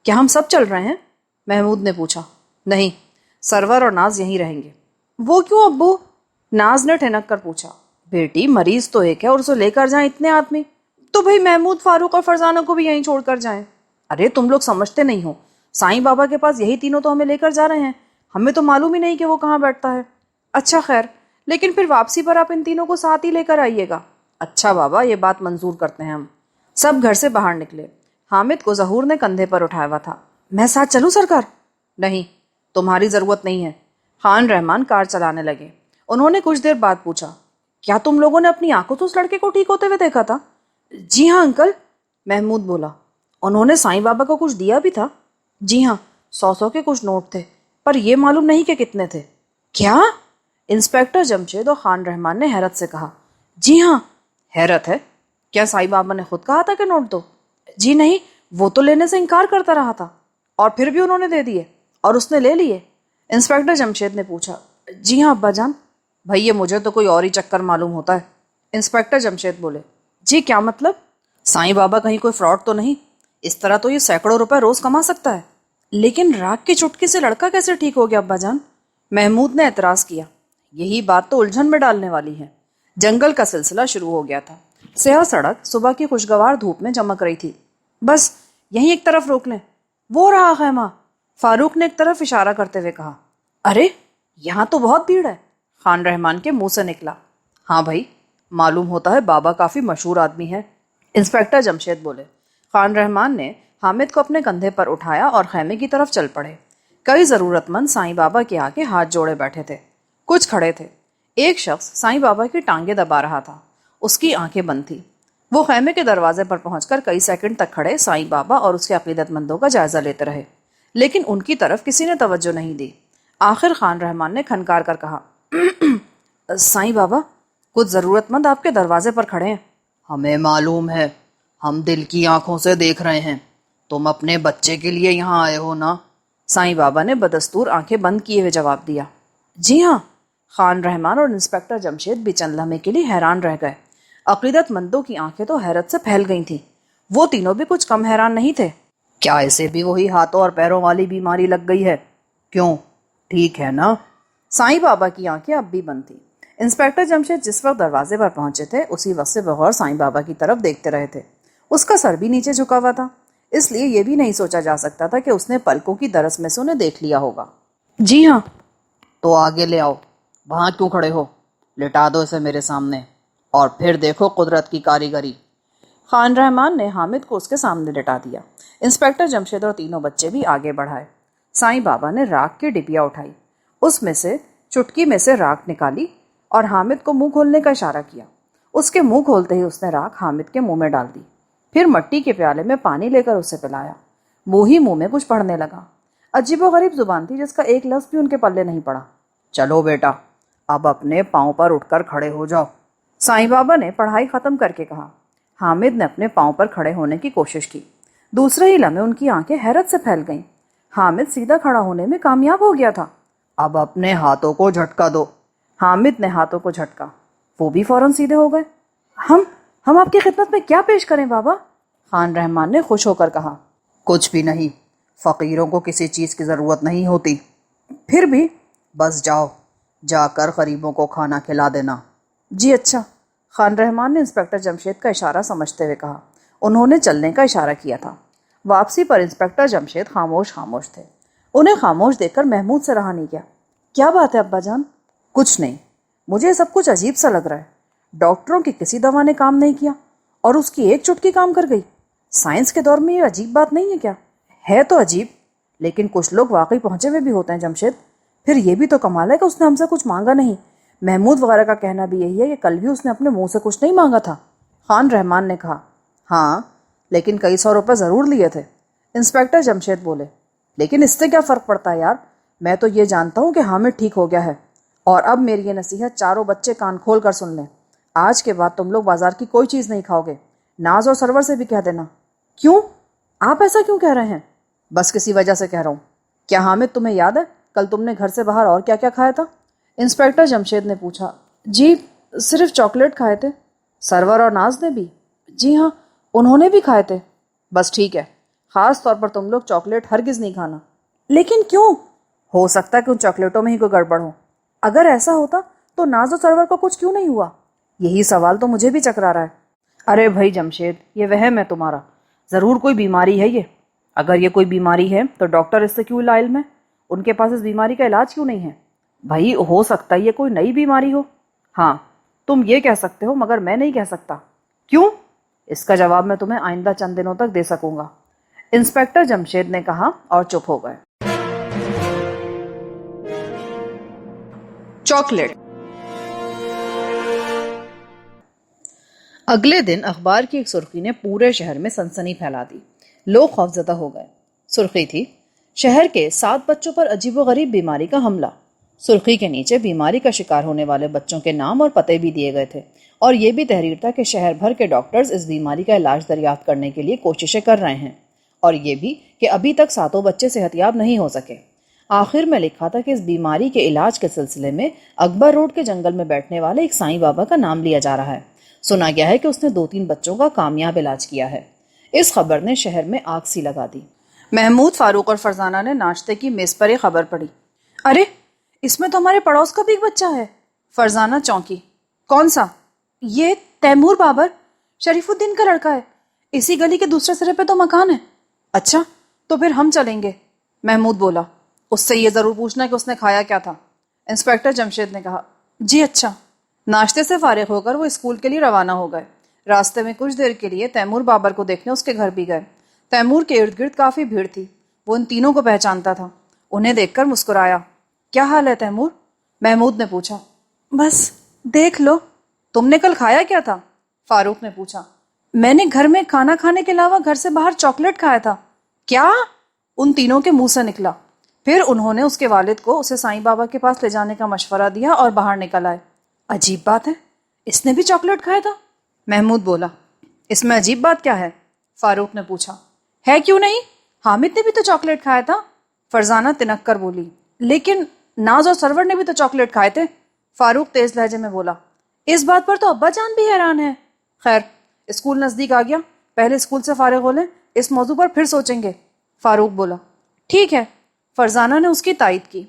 B: کیا ہم سب چل رہے ہیں؟ محمود نے پوچھا. نہیں، سرور اور ناز یہیں رہیں گے. وہ کیوں ابو؟ ناز نے ٹھنک کر پوچھا. بیٹی، مریض تو ایک ہے اور اسے لے کر جائیں اتنے آدمی؟ تو بھائی محمود، فاروق اور فرزانہ کو بھی یہیں چھوڑ کر جائیں. ارے تم لوگ سمجھتے نہیں ہو، سائیں بابا کے پاس یہی تینوں تو ہمیں لے کر جا رہے ہیں. ہمیں تو معلوم ہی نہیں کہ وہ کہاں بیٹھتا ہے. اچھا خیر، لیکن پھر واپسی پر آپ ان تینوں کو ساتھ ہی لے کر آئیے گا. اچھا بابا، یہ بات منظور کرتے ہیں ہم. سب گھر سے باہر نکلے. حامد کو ظہور نے کندھے پر اٹھایا ہوا تھا. میں ساتھ چلوں سرکار؟ نہیں، تمہاری ضرورت نہیں ہے. خان رحمان کار چلانے لگے. انہوں نے کچھ دیر بعد پوچھا. کیا تم لوگوں نے اپنی آنکھوں سے اس لڑکے کو ٹھیک ہوتے ہوئے دیکھا تھا؟ جی ہاں انکل، محمود بولا. انہوں نے سائیں بابا کو کچھ دیا بھی تھا؟ جی ہاں، 100 کے کچھ نوٹ تھے، پر یہ معلوم نہیں کہ کتنے تھے. کیا؟ انسپیکٹر جمشید اور خان رحمان نے حیرت سے کہا. جی ہاں. حیرت ہے؟ کیا سائیں بابا نے خود کہا تھا کہ نوٹ دو؟ جی نہیں، وہ تو لینے سے انکار کرتا رہا تھا، اور پھر بھی انہوں نے دے دیے اور اس نے لے لیے. انسپیکٹر جمشید نے پوچھا. جی ہاں ابا جان. بھائی یہ مجھے تو کوئی اور ہی چکر معلوم ہوتا ہے. انسپیکٹر جمشید بولے. جی کیا مطلب؟ سائیں بابا کہیں کوئی فراڈ تو نہیں؟ اس طرح تو یہ سینکڑوں روپے روز کما سکتا ہے. لیکن راگ کی چٹکی سے لڑکا کیسے ٹھیک ہو گیا ابا جان؟ محمود نے اعتراض کیا. یہی بات تو الجھن میں ڈالنے والی ہے. جنگل کا سلسلہ شروع ہو گیا تھا. سیاہ سڑک صبح کی خوشگوار دھوپ میں چمک رہی تھی. بس یہیں ایک طرف روک لیں، وہ رہا خیمہ. فاروق نے ایک طرف اشارہ کرتے ہوئے کہا. ارے یہاں تو بہت بھیڑ ہے. خان رحمان کے منہ سے نکلا. ہاں بھائی، معلوم ہوتا ہے بابا کافی مشہور آدمی ہے. انسپیکٹر جمشید بولے. خان رحمان نے حامد کو اپنے کندھے پر اٹھایا اور خیمے کی طرف چل پڑے. کئی ضرورت مند سائیں بابا کے آگے ہاتھ جوڑے بیٹھے تھے. کچھ کھڑے تھے. ایک شخص سائیں بابا کی ٹانگیں دبا رہا تھا. اس کی آنکھیں بند تھی. وہ خیمے کے دروازے پر پہنچ کر کئی سیکنڈ تک کھڑے سائیں بابا اور اس کے عقیدت مندوں کا جائزہ لیتے رہے، لیکن ان کی طرف کسی نے توجہ نہیں دی. آخر خان رحمان نے کھنکار کر کہا. سائیں بابا، کچھ ضرورت مند آپ کے دروازے پر کھڑے ہیں۔ ہمیں معلوم ہے، ہم دل کی آنکھوں سے دیکھ رہے ہیں، تم اپنے بچے کے لیے یہاں آئے ہو نا؟ سائیں بابا نے بدستور آنکھیں بند کیے ہوئے جواب دیا۔ جی ہاں۔ خان رحمان اور انسپکٹر جمشید بھی چند لمحے کے لیے حیران رہ گئے۔ عقیدت مندوں کی آنکھیں تو حیرت سے پھیل گئی تھیں۔ وہ تینوں بھی کچھ کم حیران نہیں تھے۔ کیا اسے بھی وہی ہاتھوں اور پیروں والی بیماری لگ گئی ہے؟ کیوں، ٹھیک ہے نا؟ سائیں بابا کی آنکھیں اب بھی بند تھیں۔ انسپکٹر جمشید جس وقت دروازے پر پہنچے تھے اسی وقت سے بغور سائیں بابا کی طرف دیکھتے رہے تھے۔ اس کا سر بھی نیچے جھکا ہوا تھا، اس لیے یہ بھی نہیں سوچا جا سکتا تھا کہ اس نے پلکوں کی درس میں سے انہیں دیکھ لیا ہوگا۔ جی ہاں۔ تو آگے لے آؤ، وہاں کیوں کھڑے ہو؟ لٹا دو اسے میرے سامنے اور پھر دیکھو قدرت کی کاریگری۔ خان رحمان نے حامد کو اس کے سامنے لٹا دیا۔ انسپکٹر جمشید اور تینوں بچے بھی آگے بڑھائے۔ سائیں بابا نے راکھ کی ڈبیا اٹھائی، اس میں سے چٹکی میں سے راکھ نکالی اور حامد کو منہ کھولنے کا اشارہ کیا۔ اس کے منہ کھولتے ہی اس نے راکھ حامد کے منہ میں ڈال دی، پھر مٹی کے پیالے میں پانی لے کر اسے پلایا۔ منہ ہی منہ میں کچھ پڑھنے لگا۔ عجیب و غریب زبان تھی جس کا ایک لفظ بھی ان کے پلے نہیں پڑا۔ چلو بیٹا، اب اپنے پاؤں پر اٹھ کر کھڑے ہو جاؤ، سائیں بابا نے پڑھائی ختم کر کے کہا۔ حامد نے اپنے پاؤں پر کھڑے ہونے کی کوشش کی۔ دوسرے ہی لمحے ان کی آنکھیں حیرت سے پھیل گئیں۔ حامد سیدھا کھڑا ہونے میں کامیاب ہو گیا تھا۔ اب اپنے ہاتھوں کو جھٹکا دو۔ حامد نے ہاتھوں کو جھٹکا، وہ بھی فوراً سیدھے ہو گئے۔ ہم آپ کی خدمت میں کیا پیش کریں بابا؟ خان رحمان نے خوش ہو کر کہا۔ کچھ بھی نہیں، فقیروں کو کسی چیز کی ضرورت نہیں ہوتی۔ پھر بھی بس جاؤ، جا کر غریبوں کو کھانا کھلا دینا۔ جی اچھا، خان رحمان نے انسپکٹر جمشید کا اشارہ سمجھتے ہوئے کہا۔ انہوں نے چلنے کا اشارہ کیا تھا۔ واپسی پر انسپکٹر جمشید خاموش تھے۔ انہیں خاموش دیکھ کر محمود سے رہا نہیں گیا۔ کیا بات ہے ابا جان؟ کچھ نہیں، مجھے سب کچھ عجیب سا لگ رہا ہے۔ ڈاکٹروں کی کسی دوا نے کام نہیں کیا اور اس کی ایک چٹکی کام کر گئی۔ سائنس کے دور میں یہ عجیب بات نہیں ہے کیا؟ ہے تو عجیب، لیکن کچھ لوگ واقعی پہنچے ہوئے بھی ہوتے ہیں جمشید۔ پھر یہ بھی تو کمال ہے کہ اس نے ہم سے کچھ مانگا نہیں۔ محمود وغیرہ کا کہنا بھی یہی ہے کہ کل بھی اس نے اپنے منہ سے کچھ نہیں مانگا تھا۔ خان رحمان نے کہا۔ ہاں، لیکن کئی 100 روپے ضرور لیے تھے۔ انسپکٹر جمشید بولے۔ لیکن اس سے کیا فرق پڑتا ہے یار؟ میں تو یہ جانتا ہوں کہ حامد ٹھیک ہو گیا ہے، اور اب میری یہ نصیحت چاروں بچے کان کھول کر سن لیں۔ آج کے بعد تم لوگ بازار کی کوئی چیز نہیں کھاؤ گے۔ ناز اور سرور سے بھی کہہ دینا۔ کیوں؟ آپ ایسا کیوں کہہ رہے ہیں؟ بس کسی وجہ سے کہہ رہا ہوں۔ کیا حامد تمہیں یاد ہے کل تم نے گھر سے باہر اور کیا کیا کھایا تھا؟ انسپکٹر جمشید نے پوچھا۔ جی صرف چاکلیٹ کھائے تھے۔ سرور اور ناز نے بھی؟ جی ہاں، انہوں نے بھی کھائے تھے۔ بس ٹھیک ہے، خاص طور پر تم لوگ چاکلیٹ ہرگز نہیں کھانا۔ لیکن کیوں؟ ہو سکتا ہے کہ ان چاکلیٹوں میں ہی کوئی گڑبڑ ہو۔ اگر ایسا ہوتا تو ناز و سرور کو کچھ کیوں نہیں ہوا؟ یہی سوال تو مجھے بھی چکرا رہا ہے۔ ارے بھائی جمشید، یہ وہم ہے تمہارا، ضرور کوئی بیماری ہے یہ۔ اگر یہ کوئی بیماری ہے تو ڈاکٹر اس سے کیوں لا علم ہے؟ ان کے پاس اس بیماری کا علاج کیوں نہیں ہے؟ بھائی ہو سکتا ہے یہ کوئی نئی بیماری ہو۔ ہاں تم یہ کہہ سکتے ہو، مگر میں نہیں کہہ سکتا۔ کیوں؟ اس کا جواب میں تمہیں آئندہ چند دنوں تک دے سکوں گا، انسپکٹر جمشید نے کہا اور چپ ہو گئے۔ چاکلیٹ۔ اگلے دن اخبار کی ایک سرخی نے پورے شہر میں سنسنی پھیلا دی۔ لوگ خوفزدہ ہو گئے۔ سرخی تھی، شہر کے 7 بچوں پر عجیب و غریب بیماری کا حملہ۔ سرخی کے نیچے بیماری کا شکار ہونے والے بچوں کے نام اور پتے بھی دیے گئے تھے، اور یہ بھی تحریر تھا کہ شہر بھر کے ڈاکٹرز اس بیماری کا علاج دریافت کرنے کے لیے کوششیں کر رہے ہیں، اور یہ بھی کہ ابھی تک 7 بچے صحتیاب نہیں ہو سکے۔ آخر میں لکھا تھا کہ اس بیماری کے علاج کے سلسلے میں اکبر روڈ کے جنگل میں بیٹھنے والے ایک سائیں بابا کا نام لیا جا رہا ہے۔ سنا گیا ہے کہ اس نے 2-3 بچوں کا کامیاب علاج کیا ہے۔ اس خبر نے شہر میں آگ سی لگا دی۔ محمود، فاروق اور فرزانہ نے ناشتے کی میز پر یہ خبر پڑھی۔ ارے اس میں تو ہمارے پڑوس کا بھی ایک بچہ ہے۔ فرزانہ چونکی۔ کون سا؟ یہ تیمور بابر، شریف الدین کا لڑکا ہے۔ اسی گلی کے دوسرے سرے پہ تو مکان ہے۔ اچھا تو پھر ہم چلیں گے، محمود بولا۔ اس سے یہ ضرور پوچھنا کہ اس نے کھایا کیا تھا، انسپکٹر جمشید نے کہا۔ جی اچھا۔ ناشتے سے فارغ ہو کر وہ اسکول کے لیے روانہ ہو گئے۔ راستے میں کچھ دیر کے لیے تیمور بابر کو دیکھنے اس کے گھر بھی گئے۔ تیمور کے ارد گرد کافی بھیڑ تھی، وہ ان تینوں کو پہچانتا تھا۔ انہیں دیکھ کر مسکرایا۔ کیا حال ہے تیمور؟ محمود نے پوچھا۔ بس دیکھ لو۔ تم نے کل کھایا کیا تھا؟ فاروق نے پوچھا۔ میں نے گھر میں کھانا کھانے کے علاوہ گھر سے باہر چاکلیٹ کھایا تھا۔ کیا؟ ان تینوں کے منہ سے نکلا۔ پھر انہوں نے اس کے والد کو اسے سائیں بابا کے پاس لے جانے کا مشورہ دیا اور باہر نکل آئے۔ عجیب بات ہے، اس نے بھی چاکلیٹ کھایا تھا؟ محمود بولا۔ اس میں عجیب بات کیا ہے؟ فاروق نے پوچھا۔ ہے کیوں نہیں، حامد نے بھی تو چاکلیٹ کھایا تھا، فرزانہ تنک کر بولی۔ لیکن ناز اور سرور نے بھی تو چاکلیٹ کھائے تھے، فاروق تیز لہجے میں بولا۔ اس بات پر تو ابا جان بھی حیران ہے۔ خیر، اسکول نزدیک آ گیا، پہلے اسکول سے فارغ ہو لیں، اس موضوع پر پھر سوچیں گے، فاروق بولا۔ ٹھیک ہے، فرزانہ نے اس کی تائید کی۔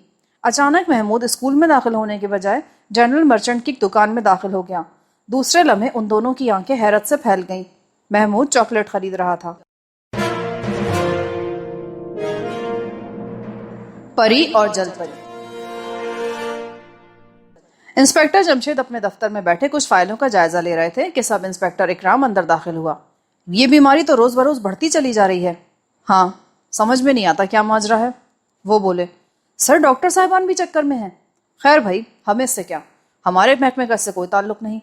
B: اچانک محمود اسکول میں داخل ہونے کے بجائے جنرل مرچنٹ کی دکان میں داخل ہو گیا۔ دوسرے لمحے ان دونوں کی آنکھیں حیرت سے پھیل گئیں۔ محمود چاکلیٹ خرید رہا تھا۔ پری اور جلد پری۔ انسپیکٹر جمشید اپنے دفتر میں بیٹھے کچھ فائلوں کا جائزہ لے رہے تھے کہ سب انسپیکٹر اکرام اندر داخل ہوا۔ یہ بیماری تو روز بروز بڑھتی چلی جا رہی ہے۔ ہاں، سمجھ میں نہیں آتا کیا ماجرا ہے، وہ بولے۔ سر ڈاکٹر صاحبان بھی چکر میں ہیں۔ خیر بھائی، ہمیں اس سے کیا، ہمارے محکمے کا اس سے کوئی تعلق نہیں،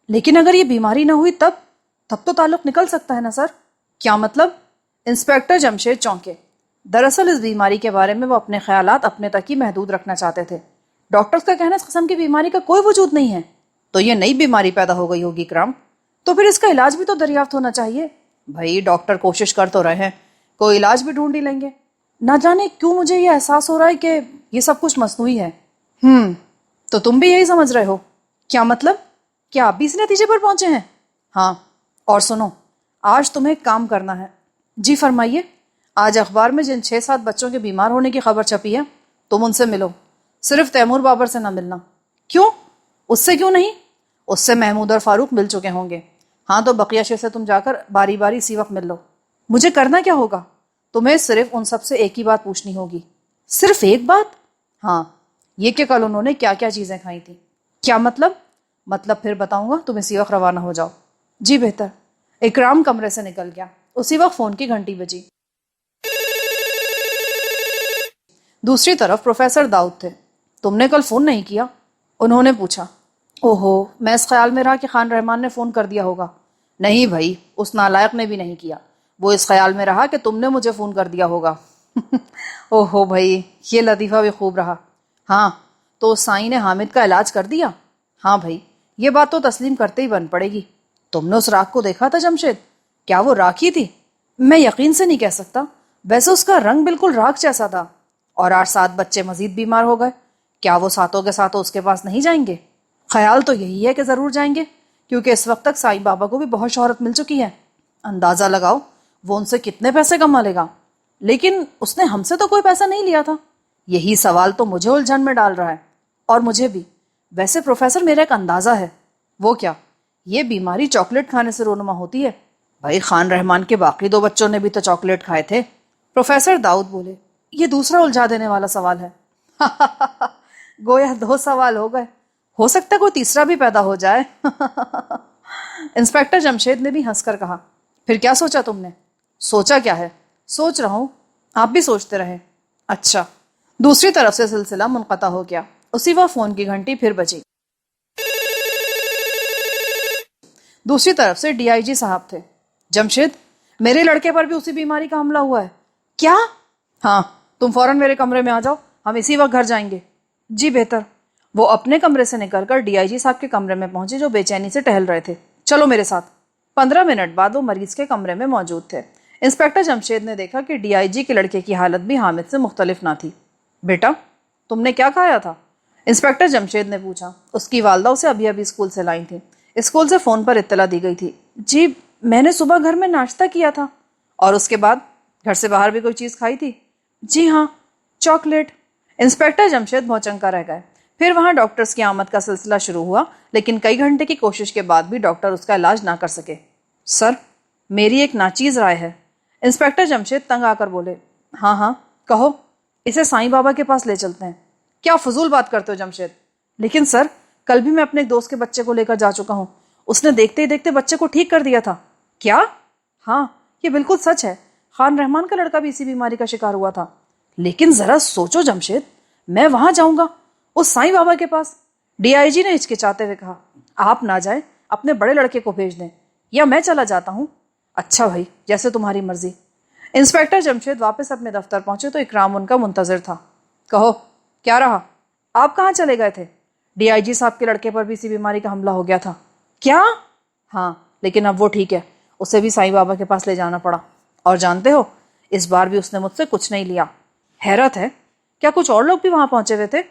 B: لیکن اگر یہ بیماری نہ ہوئی تب تو تعلق نکل سکتا ہے نا سر؟ کیا مطلب؟ انسپیکٹر جمشید چونکے۔ دراصل اس بیماری کے بارے میں وہ اپنے خیالات اپنے تک ہی محدود رکھنا چاہتے تھے۔ ڈاکٹرز کا کہنا اس قسم کی بیماری کا کوئی وجود نہیں ہے۔ تو یہ نئی بیماری پیدا ہو گئی ہوگی اکرام، تو پھر اس کا علاج بھی تو دریافت ہونا چاہیے۔ بھائی ڈاکٹر کوشش کر تو رہے ہیں، کوئی علاج بھی ڈھونڈ ہی لیں گے۔ نہ جانے کیوں مجھے یہ احساس ہو رہا ہے کہ یہ سب کچھ مصنوعی ہے۔ تو تم بھی یہی سمجھ رہے ہو؟ کیا مطلب؟ کیا آپ بھی اس نتیجے پر پہنچے ہیں؟ ہاں، اور سنو، آج تمہیں ایک کام کرنا ہے۔ جی فرمائیے۔ آج اخبار میں جن 6-7 بچوں کے بیمار ہونے کی خبر چھپی ہے، تم ان سے ملو، صرف تیمور بابر سے نہ ملنا۔ کیوں؟ اس سے کیوں نہیں؟ اس سے محمود اور فاروق مل چکے ہوں گے۔ ہاں تو بقیہ شے سے تم جا کر باری باری اسی وقت مل لو۔ مجھے کرنا کیا ہوگا؟ تمہیں صرف ان سب سے ایک ہی بات پوچھنی ہوگی۔ صرف ایک بات؟ ہاں، یہ کہ کل انہوں نے کیا کیا چیزیں کھائی تھی۔ کیا مطلب؟ مطلب پھر بتاؤں گا، تم اسی وقت روانہ ہو جاؤ۔ جی بہتر۔ اکرام کمرے سے نکل گیا۔ اسی وقت فون کی گھنٹی بجی۔ دوسری طرف پروفیسر داؤد تھے۔ تم نے کل فون نہیں کیا؟ انہوں نے پوچھا۔ اوہو، میں اس خیال میں رہا کہ خان رحمان نے فون کر دیا ہوگا۔ نہیں بھائی، اس نالائق نے بھی نہیں کیا۔ وہ اس خیال میں رہا کہ تم نے مجھے فون کر دیا ہوگا۔ اوہو بھائی، یہ لطیفہ بھی خوب رہا۔ ہاں، تو اس سائیں نے حامد کا علاج کر دیا؟ ہاں بھائی، یہ بات تو تسلیم کرتے ہی بن پڑے گی۔ تم نے اس راکھ کو دیکھا تھا جمشید؟ کیا وہ راکھ ہی تھی؟ میں یقین سے نہیں کہہ سکتا، ویسے اس کا رنگ بالکل راکھ جیسا تھا۔ اور 8-7 بچے مزید بیمار ہو گئے، کیا وہ ساتوں کے ساتھ اس کے پاس نہیں جائیں گے؟ خیال تو یہی ہے کہ ضرور جائیں گے، کیونکہ اس وقت تک سائیں بابا کو بھی بہت شہرت مل چکی ہے۔ اندازہ لگاؤ وہ ان سے کتنے پیسے کما لے گا۔ لیکن اس نے ہم سے تو کوئی پیسہ نہیں لیا تھا۔ یہی سوال تو مجھے الجھن میں ڈال رہا ہے، اور مجھے بھی۔ ویسے پروفیسر، میرا ایک اندازہ ہے۔ وہ کیا؟ یہ بیماری چاکلیٹ کھانے سے رونما ہوتی ہے۔ بھائی خان رحمان کے باقی 2 بچوں نے بھی تو چاکلیٹ کھائے تھے۔ پروفیسر داؤد بولے۔ یہ دوسرا الجھا دینے والا سوال ہے۔ گویا 2 سوال ہو گئے، ہو سکتا ہے کوئی تیسرا بھی پیدا ہو جائے۔ انسپیکٹر جمشید نے بھی ہنس کر کہا۔ پھر کیا سوچا تم نے؟ سوچا کیا ہے؟ سوچ رہا ہوں، آپ بھی سوچتے رہے۔ اچھا۔ دوسری طرف سے سلسلہ منقطع ہو گیا۔ اسی وقت فون کی گھنٹی پھر بجی۔ دوسری طرف سے ڈی آئی جی صاحب تھے۔ جمشید، میرے لڑکے پر بھی اسی بیماری کا حملہ ہوا ہے۔ کیا؟ ہاں، تم فوراً میرے کمرے میں آ جاؤ، ہم اسی وقت گھر جائیں گے۔ جی بہتر۔ وہ اپنے کمرے سے نکل کر ڈی آئی جی صاحب کے کمرے میں پہنچے، جو بے چینی سے ٹہل رہے تھے۔ چلو میرے ساتھ۔ 15 منٹ بعد وہ مریض کے کمرے میں موجود تھے۔ انسپیکٹر جمشید نے دیکھا کہ ڈی آئی جی کے لڑکے کی حالت بھی حامد سے مختلف نہ تھی۔ بیٹا، تم نے کیا کھایا تھا؟ انسپیکٹر جمشید نے پوچھا۔ اس کی والدہ اسے ابھی ابھی اسکول سے لائی تھی۔ اسکول سے فون پر اطلاع دی گئی تھی۔ جی، میں نے صبح گھر میں ناشتہ کیا تھا۔ اور اس کے بعد گھر سے باہر بھی کوئی چیز کھائی تھی؟ جی ہاں، چاکلیٹ۔ انسپیکٹر جمشید بھونچنکا رہ گئے۔ پھر وہاں ڈاکٹرز کی آمد کا سلسلہ شروع ہوا، لیکن کئی گھنٹے کی کوشش کے بعد بھی ڈاکٹر اس کا علاج نہ کر سکے۔ سر، میری ایک ناچیز رائے ہے۔ انسپیکٹر جمشید تنگ آ کر بولے۔ ہاں ہاں کہو۔ اسے سائیں بابا کے پاس لے چلتے ہیں۔ کیا فضول بات کرتے ہو جمشید؟ لیکن سر، کل بھی میں اپنے ایک دوست کے بچے کو لے کر جا چکا ہوں، اس نے دیکھتے ہی دیکھتے بچے کو ٹھیک کر دیا تھا۔ کیا؟ ہاں، یہ بالکل سچ ہے۔ خان رحمان کا لڑکا بھی اسی بیماری کا شکار ہوا تھا۔ لیکن ذرا سوچو جمشید، میں وہاں جاؤں گا، اس سائیں بابا کے پاس؟ ڈی آئی جی نے ہچکچاتے ہوئے کہا۔ آپ نہ جائیں، اپنے بڑے لڑکے کو بھیج دیں، یا میں چلا جاتا ہوں۔ اچھا بھائی، جیسے تمہاری مرضی۔ انسپیکٹر جمشید واپس اپنے دفتر پہنچے تو اکرام ان کا منتظر تھا۔ کہو، کیا رہا؟ آپ کہاں چلے گئے تھے؟ ڈی آئی جی صاحب کے لڑکے پر بھی اسی بیماری کا حملہ ہو گیا تھا۔ کیا؟ ہاں لیکن اب وہ ٹھیک ہے، اسے بھی سائیں بابا کے پاس لے جانا پڑا، اور جانتے ہو اس بار بھی اس نے مجھ سے کچھ نہیں لیا۔ حیرت ہے، کیا کچھ اور لوگ بھی وہاں پہنچے ہوئے تھے؟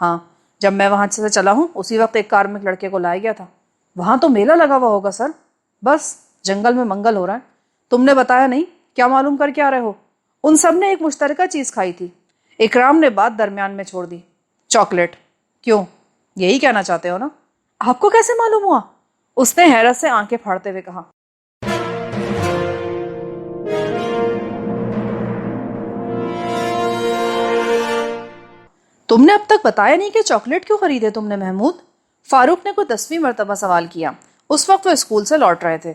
B: ہاں، جب میں وہاں سے چلا ہوں اسی وقت ایک کار میں ایک لڑکے کو لایا گیا تھا۔ وہاں تو میلہ لگا ہوا ہوگا سر، بس جنگل میں منگل ہو رہا ہے۔ تم نے بتایا نہیں، کیا معلوم کر کے آ رہے ہو؟ ان سب نے ایک مشترکہ چیز کھائی تھی۔ اکرام نے بات درمیان میں چھوڑ دی۔ چاکلیٹ؟ کیوں، یہی کہنا چاہتے ہو نا؟ آپ کو کیسے معلوم ہوا؟ اس نے حیرت سے آنکھیں پھاڑتے ہوئے کہا۔ تم نے اب تک بتایا نہیں کہ چاکلیٹ کیوں خریدے تم نے محمود؟ فاروق نے کوئی 10ویں مرتبہ سوال کیا۔ اس وقت وہ اسکول سے لوٹ رہے تھے۔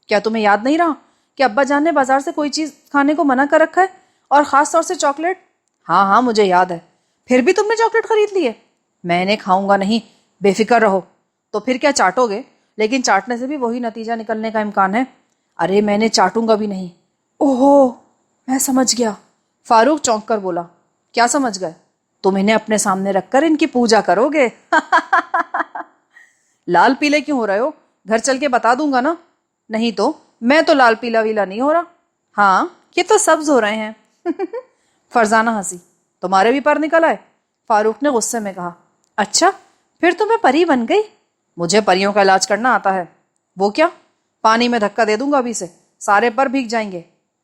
B: کیا تمہیں یاد نہیں رہا کہ ابا جان نے بازار سے کوئی چیز کھانے کو منع کر رکھا ہے، اور خاص طور سے چاکلیٹ؟ ہاں ہاں مجھے یاد ہے۔ پھر بھی تم نے چاکلیٹ خرید لی ہے؟ میں نے کھاؤں گا نہیں، بے فکر رہو۔ تو پھر کیا چاٹو گے؟ لیکن چاٹنے سے بھی وہی نتیجہ نکلنے کا امکان ہے۔ ارے میں نے چاٹوں گا بھی نہیں۔ اوہو، میں سمجھ گیا۔ فاروق چونک کر بولا۔ کیا سمجھ گئے؟ تم انہیں اپنے سامنے رکھ کر ان کی پوجا کرو گے۔ لال پیلے کیوں ہو رہے ہو؟ گھر چل کے بتا دوں گا نا۔ نہیں تو میں تو لال پیلا ویلا نہیں ہو رہا۔ ہاں یہ تو سبز ہو رہے ہیں۔ فرزانہ ہنسی۔ تمہارے بھی پر نکل آئے؟ فاروق نے غصے میں کہا۔ اچھا پھر تو میں پری بن گئی؟ مجھے پریوں کا علاج کرنا آتا ہے۔ وہ کیا؟ پانی میں دھکا دے دوں گا ابھی سے، سارے پر بھیگ جائیں گے۔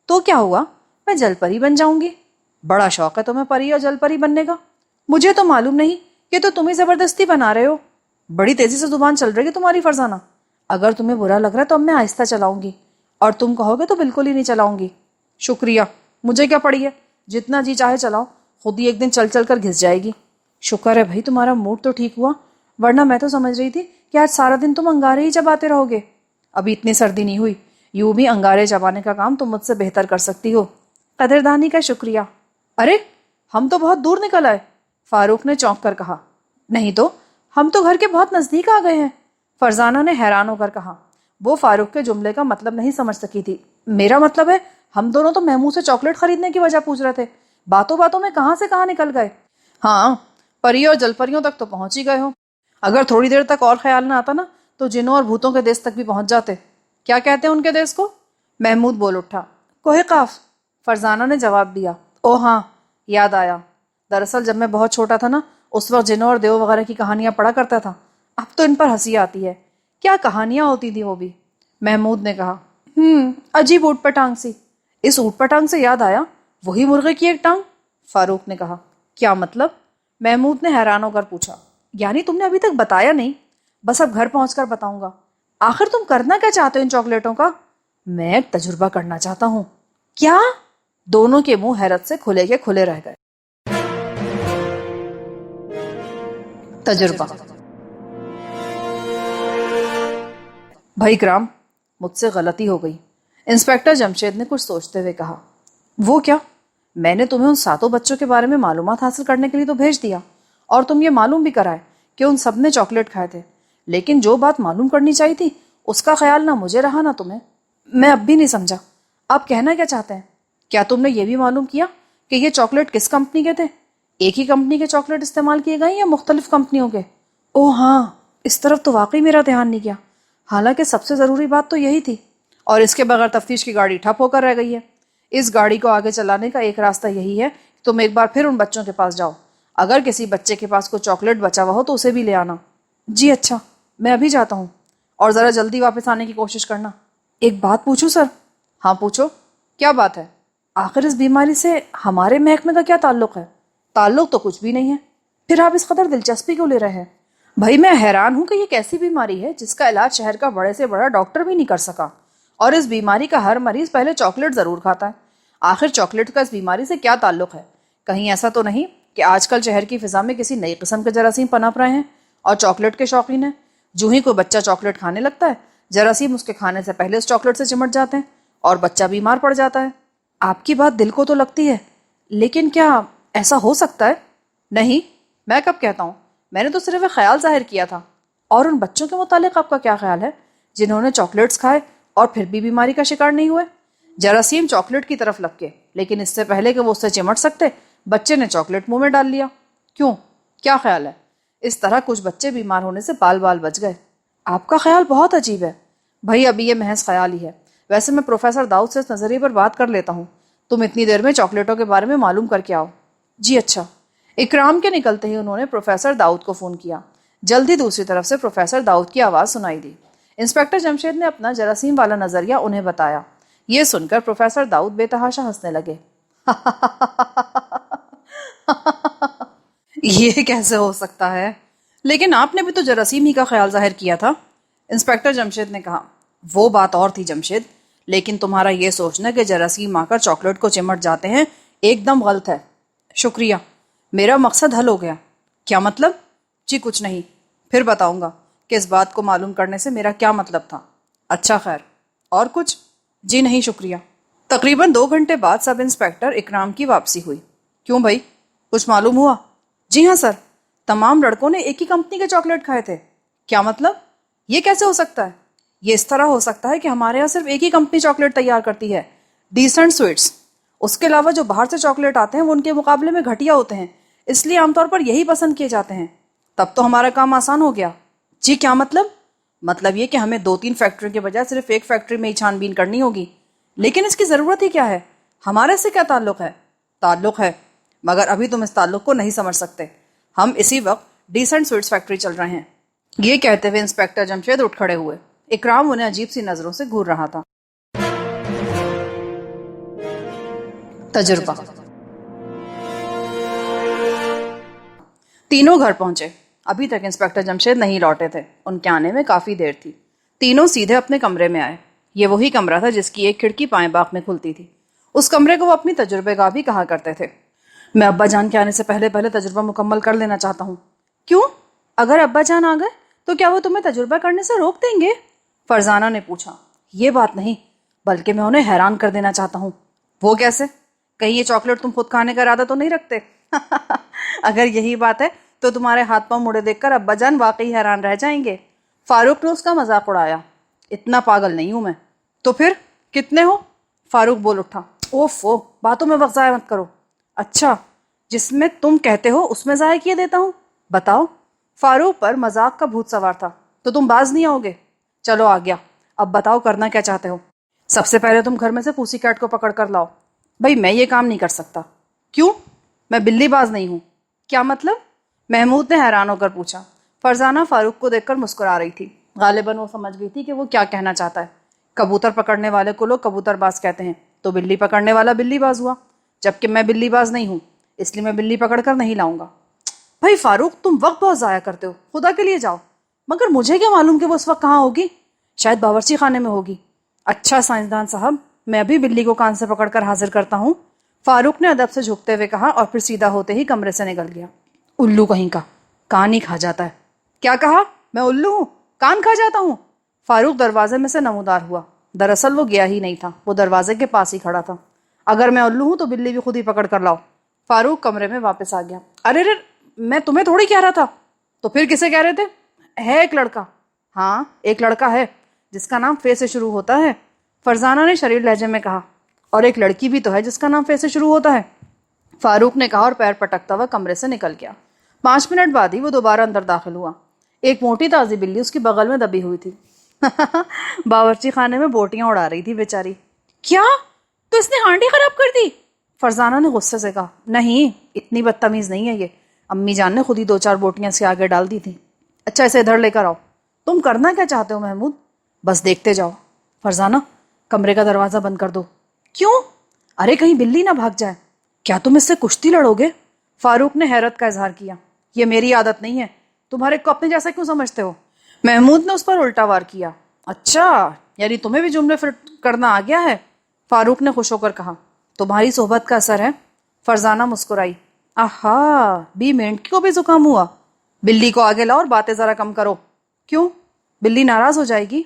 B: تو کیا ہوا، میں جل پری بن جاؤں گی۔ بڑا شوق ہے تمہیں پری اور جل پری بننے کا۔ مجھے تو معلوم نہیں، یہ تو تمہیں زبردستی بنا رہے ہو۔ بڑی تیزی سے زبان چل رہی ہے تمہاری فرزانہ۔ اگر تمہیں برا لگ رہا ہے تو اب میں آہستہ چلاؤں گی، اور تم کہو گے تو بالکل ہی نہیں چلاؤں گی۔ شکریہ، مجھے کیا پڑی ہے، جتنا جی چاہے چلاؤ، خود ہی ایک دن چل چل کر گھس جائے گی۔ شکر ہے بھائی تمہارا موڈ تو ٹھیک ہوا، ورنہ میں تو سمجھ رہی تھی کہ آج سارا دن تم انگارے ہی چباتے رہو گے۔ ابھی اتنی سردی نہیں ہوئی، یوں بھی انگارے چبانے کا کام تم مجھ سے بہتر کر سکتی ہو۔ قدردانی کا شکریہ۔ ارے ہم تو بہت دور نکل آئے، فاروق نے چونک کر کہا۔ نہیں تو ہم تو گھر کے بہت نزدیک آ گئے ہیں، فرزانہ نے حیران ہو کر کہا۔ وہ فاروق کے جملے کا مطلب نہیں سمجھ سکی تھی۔ میرا مطلب ہے ہم دونوں تو محمود سے چاکلیٹ خریدنے کی وجہ پوچھ رہے تھے، باتوں باتوں میں کہاں سے کہاں نکل گئے۔ ہاں پریوں اور جل پریوں تک تو پہنچ ہی گئے ہو۔ اگر تھوڑی دیر تک اور خیال نہ آتا نا تو جنوں اور بھوتوں کے دیس تک بھی پہنچ جاتے۔ کیا کہتے ہیں ان کے دیس کو؟ محمود بول اٹھا۔ کوہ قاف، فرزانہ نے جواب دیا۔ او ہاں یاد آیا، دراصل جب میں بہت چھوٹا تھا نا اس وقت جنوں اور دیو وغیرہ کی کہانیاں پڑھا کرتا تھا۔ اب تو ان پر ہنسی آتی ہے، کیا کہانیاں ہوتی تھی وہ بھی۔ محمود نے کہا۔ عجیب اوٹ پٹانگ سی۔ اس اوٹ پٹانگ سے یاد آیا، وہی مرغے کی ایک ٹانگ؟ فاروق نے کہا۔ کیا مطلب؟ محمود نے حیران ہو کر پوچھا۔ یعنی تم نے ابھی تک بتایا نہیں؟ بس اب گھر پہنچ کر بتاؤں گا۔ آخر تم کرنا کیا چاہتے ہو ان چاکلیٹوں کا؟ میں ایک تجربہ کرنا چاہتا ہوں۔ کیا؟ دونوں کے منہ حیرت سے کھلے کے کھلے رہ گئے۔ تجربہ۔ بھائی کرام، مجھ سے غلطی ہو گئی، انسپیکٹر جمشید نے کچھ سوچتے ہوئے کہا۔ وہ کیا؟ میں نے تمہیں ان 7 بچوں کے بارے میں معلومات حاصل کرنے کے لیے تو بھیج دیا، اور تم یہ معلوم بھی کرائے کہ ان سب نے چاکلیٹ کھائے تھے، لیکن جو بات معلوم کرنی چاہیے تھی اس کا خیال نہ مجھے رہا نہ تمہیں۔ میں اب بھی نہیں سمجھا، آپ کہنا کیا چاہتے ہیں؟ کیا تم نے یہ بھی معلوم کیا کہ یہ چاکلیٹ کس کمپنی کے تھے؟ ایک ہی کمپنی کے چاکلیٹ استعمال کیے گئے یا مختلف کمپنیوں کے؟ او ہاں، اس طرف تو واقعی میرا دھیان نہیں گیا، حالانکہ سب سے ضروری بات تو یہی تھی۔ اور اس کے بغیر تفتیش کی گاڑی ٹھپ ہو کر رہ گئی ہے۔ اس گاڑی کو آگے چلانے کا ایک راستہ یہی ہے کہ تم ایک بار پھر ان بچوں کے پاس جاؤ، اگر کسی بچے کے پاس کوئی چاکلیٹ بچا ہوا ہو تو اسے بھی لے آنا۔ جی اچھا، میں ابھی جاتا ہوں، اور ذرا جلدی واپس آنے کی کوشش کرنا۔ ایک بات پوچھوں سر؟ ہاں پوچھو، کیا بات ہے؟ آخر اس بیماری سے ہمارے محکمے کا کیا تعلق ہے؟ تعلق تو کچھ بھی نہیں ہے، پھر آپ اس قدر دلچسپی کیوں لے رہے ہیں؟ بھائی میں حیران ہوں کہ یہ کیسی بیماری ہے جس کا علاج شہر کا بڑے سے بڑا ڈاکٹر بھی نہیں کر سکا، اور اس بیماری کا ہر مریض پہلے چاکلیٹ ضرور کھاتا ہے۔ آخر چاکلیٹ کا اس بیماری سے کیا تعلق ہے؟ کہیں ایسا تو نہیں کہ آج کل شہر کی فضا میں کسی نئی قسم کے جراثیم پنپ رہے ہیں اور چاکلیٹ کے شوقین ہیں؟ جو ہی کوئی بچہ چاکلیٹ کھانے لگتا ہے، جراثیم اس کے کھانے سے پہلے اس چاکلیٹ سے چمٹ جاتے ہیں اور بچہ بیمار پڑ جاتا ہے۔ آپ کی بات دل کو تو لگتی ہے، لیکن کیا ایسا ہو سکتا ہے؟ نہیں، میں کب کہتا ہوں، میں نے تو صرف ایک خیال ظاہر کیا تھا۔ اور ان بچوں کے متعلق آپ کا کیا خیال ہے جنہوں نے چاکلیٹس کھائے اور پھر بھی بیماری کا شکار نہیں ہوئے؟ جراثیم چاکلیٹ کی طرف لگ کے، لیکن اس سے پہلے کہ وہ اس سے چمٹ سکتے، بچے نے چاکلیٹ منہ میں ڈال لیا۔ کیوں؟ کیا خیال ہے؟ اس طرح کچھ بچے بیمار ہونے سے بال بال بچ گئے۔ آپ کا خیال بہت عجیب ہے. بھائی ابھی یہ محض خیال ہی ہے. ویسے میں پروفیسر داؤد سے اس نظریے پر بات کر لیتا ہوں. تم اتنی دیر میں چاکلیٹوں کے بارے میں معلوم کر کے آؤ. جی اچھا. اکرام کے نکلتے ہی انہوں نے پروفیسر داؤد کو فون کیا. جلدی دوسری طرف سے پروفیسر داؤد کی آواز سنائی دی. انسپیکٹر جمشید نے اپنا جراثیم والا نظریہ انہیں بتایا. یہ سن کر پروفیسر داؤد بے تحاشا ہنسنے لگے. یہ کیسے ہو سکتا ہے؟ لیکن آپ نے بھی تو جراثیم ہی کا خیال ظاہر کیا تھا. انسپیکٹر جمشید نے کہا. وہ بات اور تھی جمشید، لیکن تمہارا یہ سوچنا کہ جراثیم آ کر چاکلیٹ کو چمٹ جاتے ہیں ایک دم غلط ہے. شکریہ، میرا مقصد حل ہو گیا. کیا مطلب؟ جی کچھ نہیں، پھر بتاؤں گا کہ اس بات کو معلوم کرنے سے میرا کیا مطلب تھا. اچھا خیر، اور کچھ؟ جی نہیں شکریہ. تقریباً 2 گھنٹے بعد سب انسپیکٹر اکرام کی واپسی ہوئی. کیوں بھائی، کچھ معلوم ہوا؟ جی ہاں سر، تمام لڑکوں نے ایک ہی کمپنی کے چاکلیٹ کھائے تھے. کیا مطلب؟ یہ کیسے ہو سکتا ہے؟ یہ اس طرح ہو سکتا ہے کہ ہمارے یہاں صرف ایک ہی کمپنی چاکلیٹ تیار کرتی ہے، ڈیسنٹ سویٹس. اس کے علاوہ جو باہر سے چاکلیٹ آتے ہیں وہ ان کے مقابلے میں گھٹیا ہوتے ہیں، اس لیے عام طور پر یہی پسند کیے جاتے ہیں. تب تو ہمارا کام آسان ہو گیا. جی کیا مطلب؟ مطلب یہ کہ ہمیں 2-3 فیکٹریوں کے بجائے صرف ایک فیکٹری میں ہی چھان بین کرنی ہوگی. لیکن اس کی ضرورت ہی کیا ہے؟ ہمارے سے کیا تعلق ہے؟ تعلق ہے، مگر ابھی تم اس تعلق کو نہیں سمجھ سکتے. ہم اسی وقت ڈیسنٹ سویٹس فیکٹری چل رہے ہیں. یہ کہتے ہوئے انسپیکٹر جمشید اٹھ کھڑے ہوئے. اکرام انہیں عجیب سی نظروں سے گھور رہا تھا. تجربہ. تینوں گھر پہنچے. ابھی تک انسپیکٹر جمشید نہیں لوٹے تھے. ان کے آنے میں کافی دیر تھی. تینوں سیدھے اپنے کمرے میں آئے. یہ وہی کمرہ تھا جس کی ایک کھڑکی پائیں باغ میں کھلتی تھی. اس کمرے کو وہ اپنی تجربے گاہ بھی کہا کرتے تھے. میں ابا جان کے آنے سے پہلے تجربہ مکمل کر لینا چاہتا ہوں. کیوں؟ اگر ابا جان آ گئے تو کیا وہ تمہیں تجربہ کرنے سے روک دیں گے؟ فرزانہ نے پوچھا. یہ بات نہیں، بلکہ میں انہیں حیران کر دینا چاہتا ہوں. وہ کیسے؟ کہیں یہ چاکلیٹ تم خود کھانے کا ارادہ تو نہیں رکھتے؟ اگر یہی بات ہے تو تمہارے ہاتھ پاؤں مڑے دیکھ کر ابا جان واقعی حیران رہ جائیں گے. فاروق نے اس کا مذاق اڑایا. اتنا پاگل نہیں ہوں میں. تو پھر کتنے ہو؟ فاروق بول اٹھا. اوفو، باتوں میں وقت ضائع مت کرو. اچھا، جس میں تم کہتے ہو اس میں ضائع کیے دیتا ہوں. بتاؤ. فاروق پر مذاق کا بھوت سوار تھا. تو تم باز نہیں آؤ گے؟ چلو آ گیا. اب بتاؤ کرنا کیا چاہتے ہو؟ سب سے پہلے تم گھر میں سے پوسی کیٹ کو پکڑ کر لاؤ. بھائی میں یہ کام نہیں کر سکتا. کیوں؟ میں بلی باز نہیں ہوں. کیا مطلب؟ محمود نے حیران ہو کر پوچھا. فرزانہ فاروق کو دیکھ کر مسکرا رہی تھی. غالباً وہ سمجھ گئی تھی کہ وہ کیا کہنا چاہتا ہے. کبوتر پکڑنے والے کو لوگ کبوتر باز کہتے ہیں، تو بلی پکڑنے والا بلی باز ہوا. جبکہ میں بلی باز نہیں ہوں، اس لیے میں بلی پکڑ کر نہیں لاؤں گا. بھائی فاروق، تم وقت بہت ضائع کرتے ہو. خدا کے لیے جاؤ. مگر مجھے کیا معلوم کہ وہ اس وقت کہاں ہوگی؟ شاید باورچی خانے میں ہوگی. اچھا سائنسدان صاحب، میں ابھی بلی کو کان سے پکڑ کر حاضر کرتا ہوں. فاروق نے ادب سے جھکتے ہوئے کہا اور پھر سیدھا ہوتے ہی کمرے سے نکل گیا. الو کہیں کا، کان ہی کھا جاتا ہے. کیا کہا؟ میں الو ہوں؟ کان کھا جاتا ہوں؟ فاروق دروازے میں سے نمودار ہوا. دراصل وہ گیا ہی نہیں تھا، وہ دروازے کے پاس ہی کھڑا تھا. اگر میں الو ہوں تو بلی بھی خود ہی پکڑ کر لاؤ. فاروق کمرے میں واپس آ گیا. ارے میں تمہیں تھوڑی کہہ رہا تھا. تو پھر کسے کہہ رہے تھے؟ ہے ایک لڑکا. ہاں ایک لڑکا ہے جس کا نام فے سے شروع ہوتا ہے. فرزانہ نے شریر لہجے میں کہا. اور ایک لڑکی بھی تو ہے جس کا نام فے سے شروع ہوتا ہے. فاروق نے کہا اور پیر پٹکتا ہوا کمرے سے نکل گیا. 5 منٹ بعد ہی وہ دوبارہ اندر داخل ہوا. ایک موٹی تازی بلی اس کی بغل میں دبی ہوئی تھی. باورچی خانے میں بوٹیاں اڑا رہی تھی بیچاری. کیا؟ تو اس نے ہانڈی خراب کر دی؟ فرزانہ نے غصے سے کہا. نہیں، اتنی بدتمیز نہیں ہے یہ. امی جان نے خود ہی 2-4 بوٹیاں سے آگے ڈال دی تھی. اچھا اسے ادھر لے کر آؤ. تم کرنا کیا چاہتے ہو محمود؟ بس دیکھتے جاؤ. فرزانہ، کمرے کا دروازہ بند کر دو. کیوں؟ ارے کہیں بلی نہ بھاگ جائے. کیا تم اس سے کشتی لڑو گے؟ فاروق نے حیرت کا اظہار کیا. یہ میری عادت نہیں ہے. تمہارے کو اپنے جیسا کیوں سمجھتے ہو؟ محمود نے اس پر الٹا وار کیا. اچھا، یعنی تمہیں بھی جملے فٹ کرنا آ گیا ہے؟ فاروق نے خوش ہو کر کہا. تمہاری صحبت کا اثر ہے. فرزانہ مسکرائی. آہا، بی مینٹ کو بھی زکام ہوا. بلی کو آگے لاؤ اور باتیں ذرا کم کرو. کیوں؟ بلی ناراض ہو جائے گی.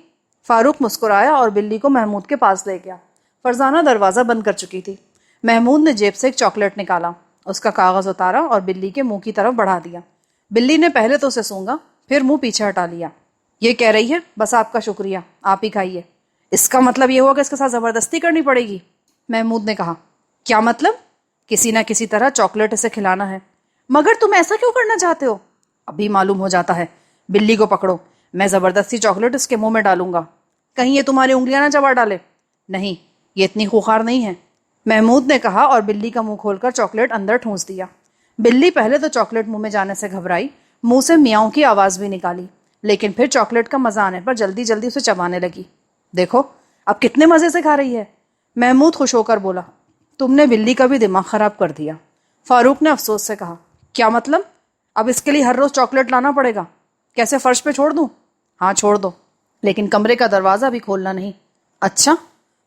B: فاروق مسکرایا اور بلی کو محمود کے پاس لے گیا. فرزانہ دروازہ بند کر چکی تھی. محمود نے جیب سے ایک چاکلیٹ نکالا، اس کا کاغذ اتارا اور بلی کے منہ کی طرف بڑھا دیا. بلی نے پہلے تو اسے سونگا، پھر منہ پیچھے ہٹا لیا. یہ کہہ رہی ہے بس آپ کا شکریہ، آپ ہی کھائیے. اس کا مطلب یہ ہوا کہ اس کے ساتھ زبردستی کرنی پڑے گی. محمود نے کہا. کیا مطلب؟ کسی نہ کسی طرح چاکلیٹ اسے کھلانا ہے. مگر تم ایسا کیوں کرنا چاہتے ہو؟ ابھی معلوم ہو جاتا ہے. بلی کو پکڑو. میں زبردستی چاکلیٹ اس کے منہ میں ڈالوں گا، کہیں یہ تمہاری انگلیاں نہ چبا ڈالے۔ نہیں، یہ اتنی خوخار نہیں ہے، محمود نے کہا اور بلی کا منہ کھول کر چاکلیٹ اندر ٹھونس دیا۔ بلی پہلے تو چاکلیٹ منہ میں جانے سے گھبرائی، منہ سے میاؤں کی آواز بھی نکالی، لیکن پھر چاکلیٹ کا مزہ آنے پر جلدی جلدی اسے چبانے لگی۔ دیکھو اب کتنے مزے سے کھا رہی ہے، محمود خوش ہو کر بولا۔ تم نے بلی کا بھی دماغ خراب کر دیا، فاروق نے افسوس سے کہا۔ کیا مطلب؟ اب اس کے لیے ہر روز چاکلیٹ لانا پڑے گا؟ کیسے، فرش پہ چھوڑ دوں؟ ہاں چھوڑ دو، لیکن کمرے کا دروازہ بھی کھولنا نہیں۔ اچھا۔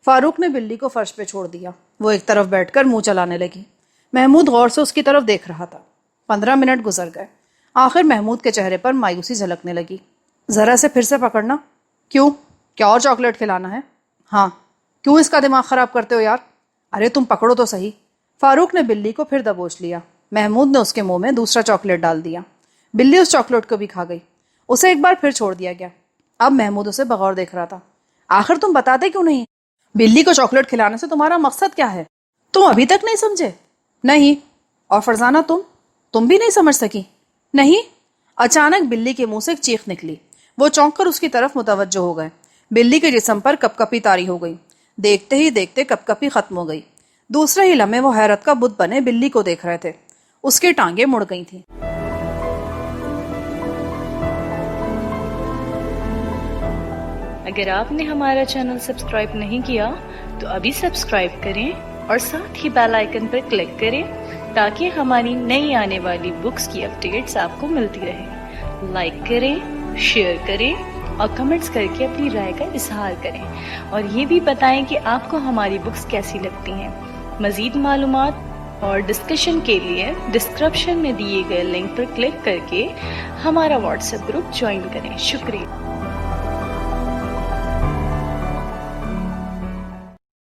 B: فاروق نے بلی کو فرش پہ چھوڑ دیا۔ وہ ایک طرف بیٹھ کر منہ چلانے لگی۔ محمود غور سے اس کی طرف دیکھ رہا تھا۔ 15 منٹ گزر گئے۔ آخر محمود کے چہرے پر مایوسی جھلکنے لگی۔ ذرا سے پھر سے پکڑنا۔ کیوں؟ کیا اور چاکلیٹ کھلانا ہے؟ ہاں۔ کیوں اس کا دماغ خراب کرتے ہو یار؟ ارے تم پکڑو تو صحیح۔ فاروق نے بلی کو پھر دبوچ لیا۔ محمود نے اس کے منہ میں دوسرا چاکلیٹ ڈال دیا۔ بلی اس چاکلیٹ کو بھی کھا گئی۔ اسے ایک بار پھر چھوڑ دیا گیا۔ اب محمود اسے بغور دیکھ رہا تھا۔ آخر تم بتاتے کیوں نہیں؟ بلی کو چاکلیٹ کھلانے سے تمہارا مقصد کیا ہے؟ تم ابھی تک نہیں سمجھے؟ نہیں۔ اور فرزانہ تم بھی نہیں سمجھ سکی؟ نہیں۔ اچانک بلی کے منہ سے ایک چیخ نکلی۔ وہ چونک کر اس کی طرف متوجہ ہو گئے۔ بلی کے جسم پر کپ کپی طاری ہو گئی۔ دیکھتے ہی دیکھتے کپ کپی ختم ہو گئی۔ دوسرے ہی لمحے وہ حیرت کا بت بنے بلی کو دیکھ رہے تھے۔ اس کی ٹانگیں مڑ گئی تھیں۔
C: اگر آپ نے ہمارا چینل سبسکرائب نہیں کیا تو ابھی سبسکرائب کریں اور ساتھ ہی بیل آئیکن پر کلک کریں تاکہ ہماری نئی آنے والی بکس کی اپڈیٹس آپ کو ملتی رہیں۔ لائک کریں، شیئر کریں اور کمنٹس کر کے اپنی رائے کا اظہار کریں، اور یہ بھی بتائیں کہ آپ کو ہماری بکس کیسی لگتی ہیں۔ مزید معلومات اور ڈسکشن کے لیے ڈسکرپشن میں دیے گئے لنک پر کلک کر کے ہمارا واٹس ایپ گروپ جوائن کریں۔ شکریہ۔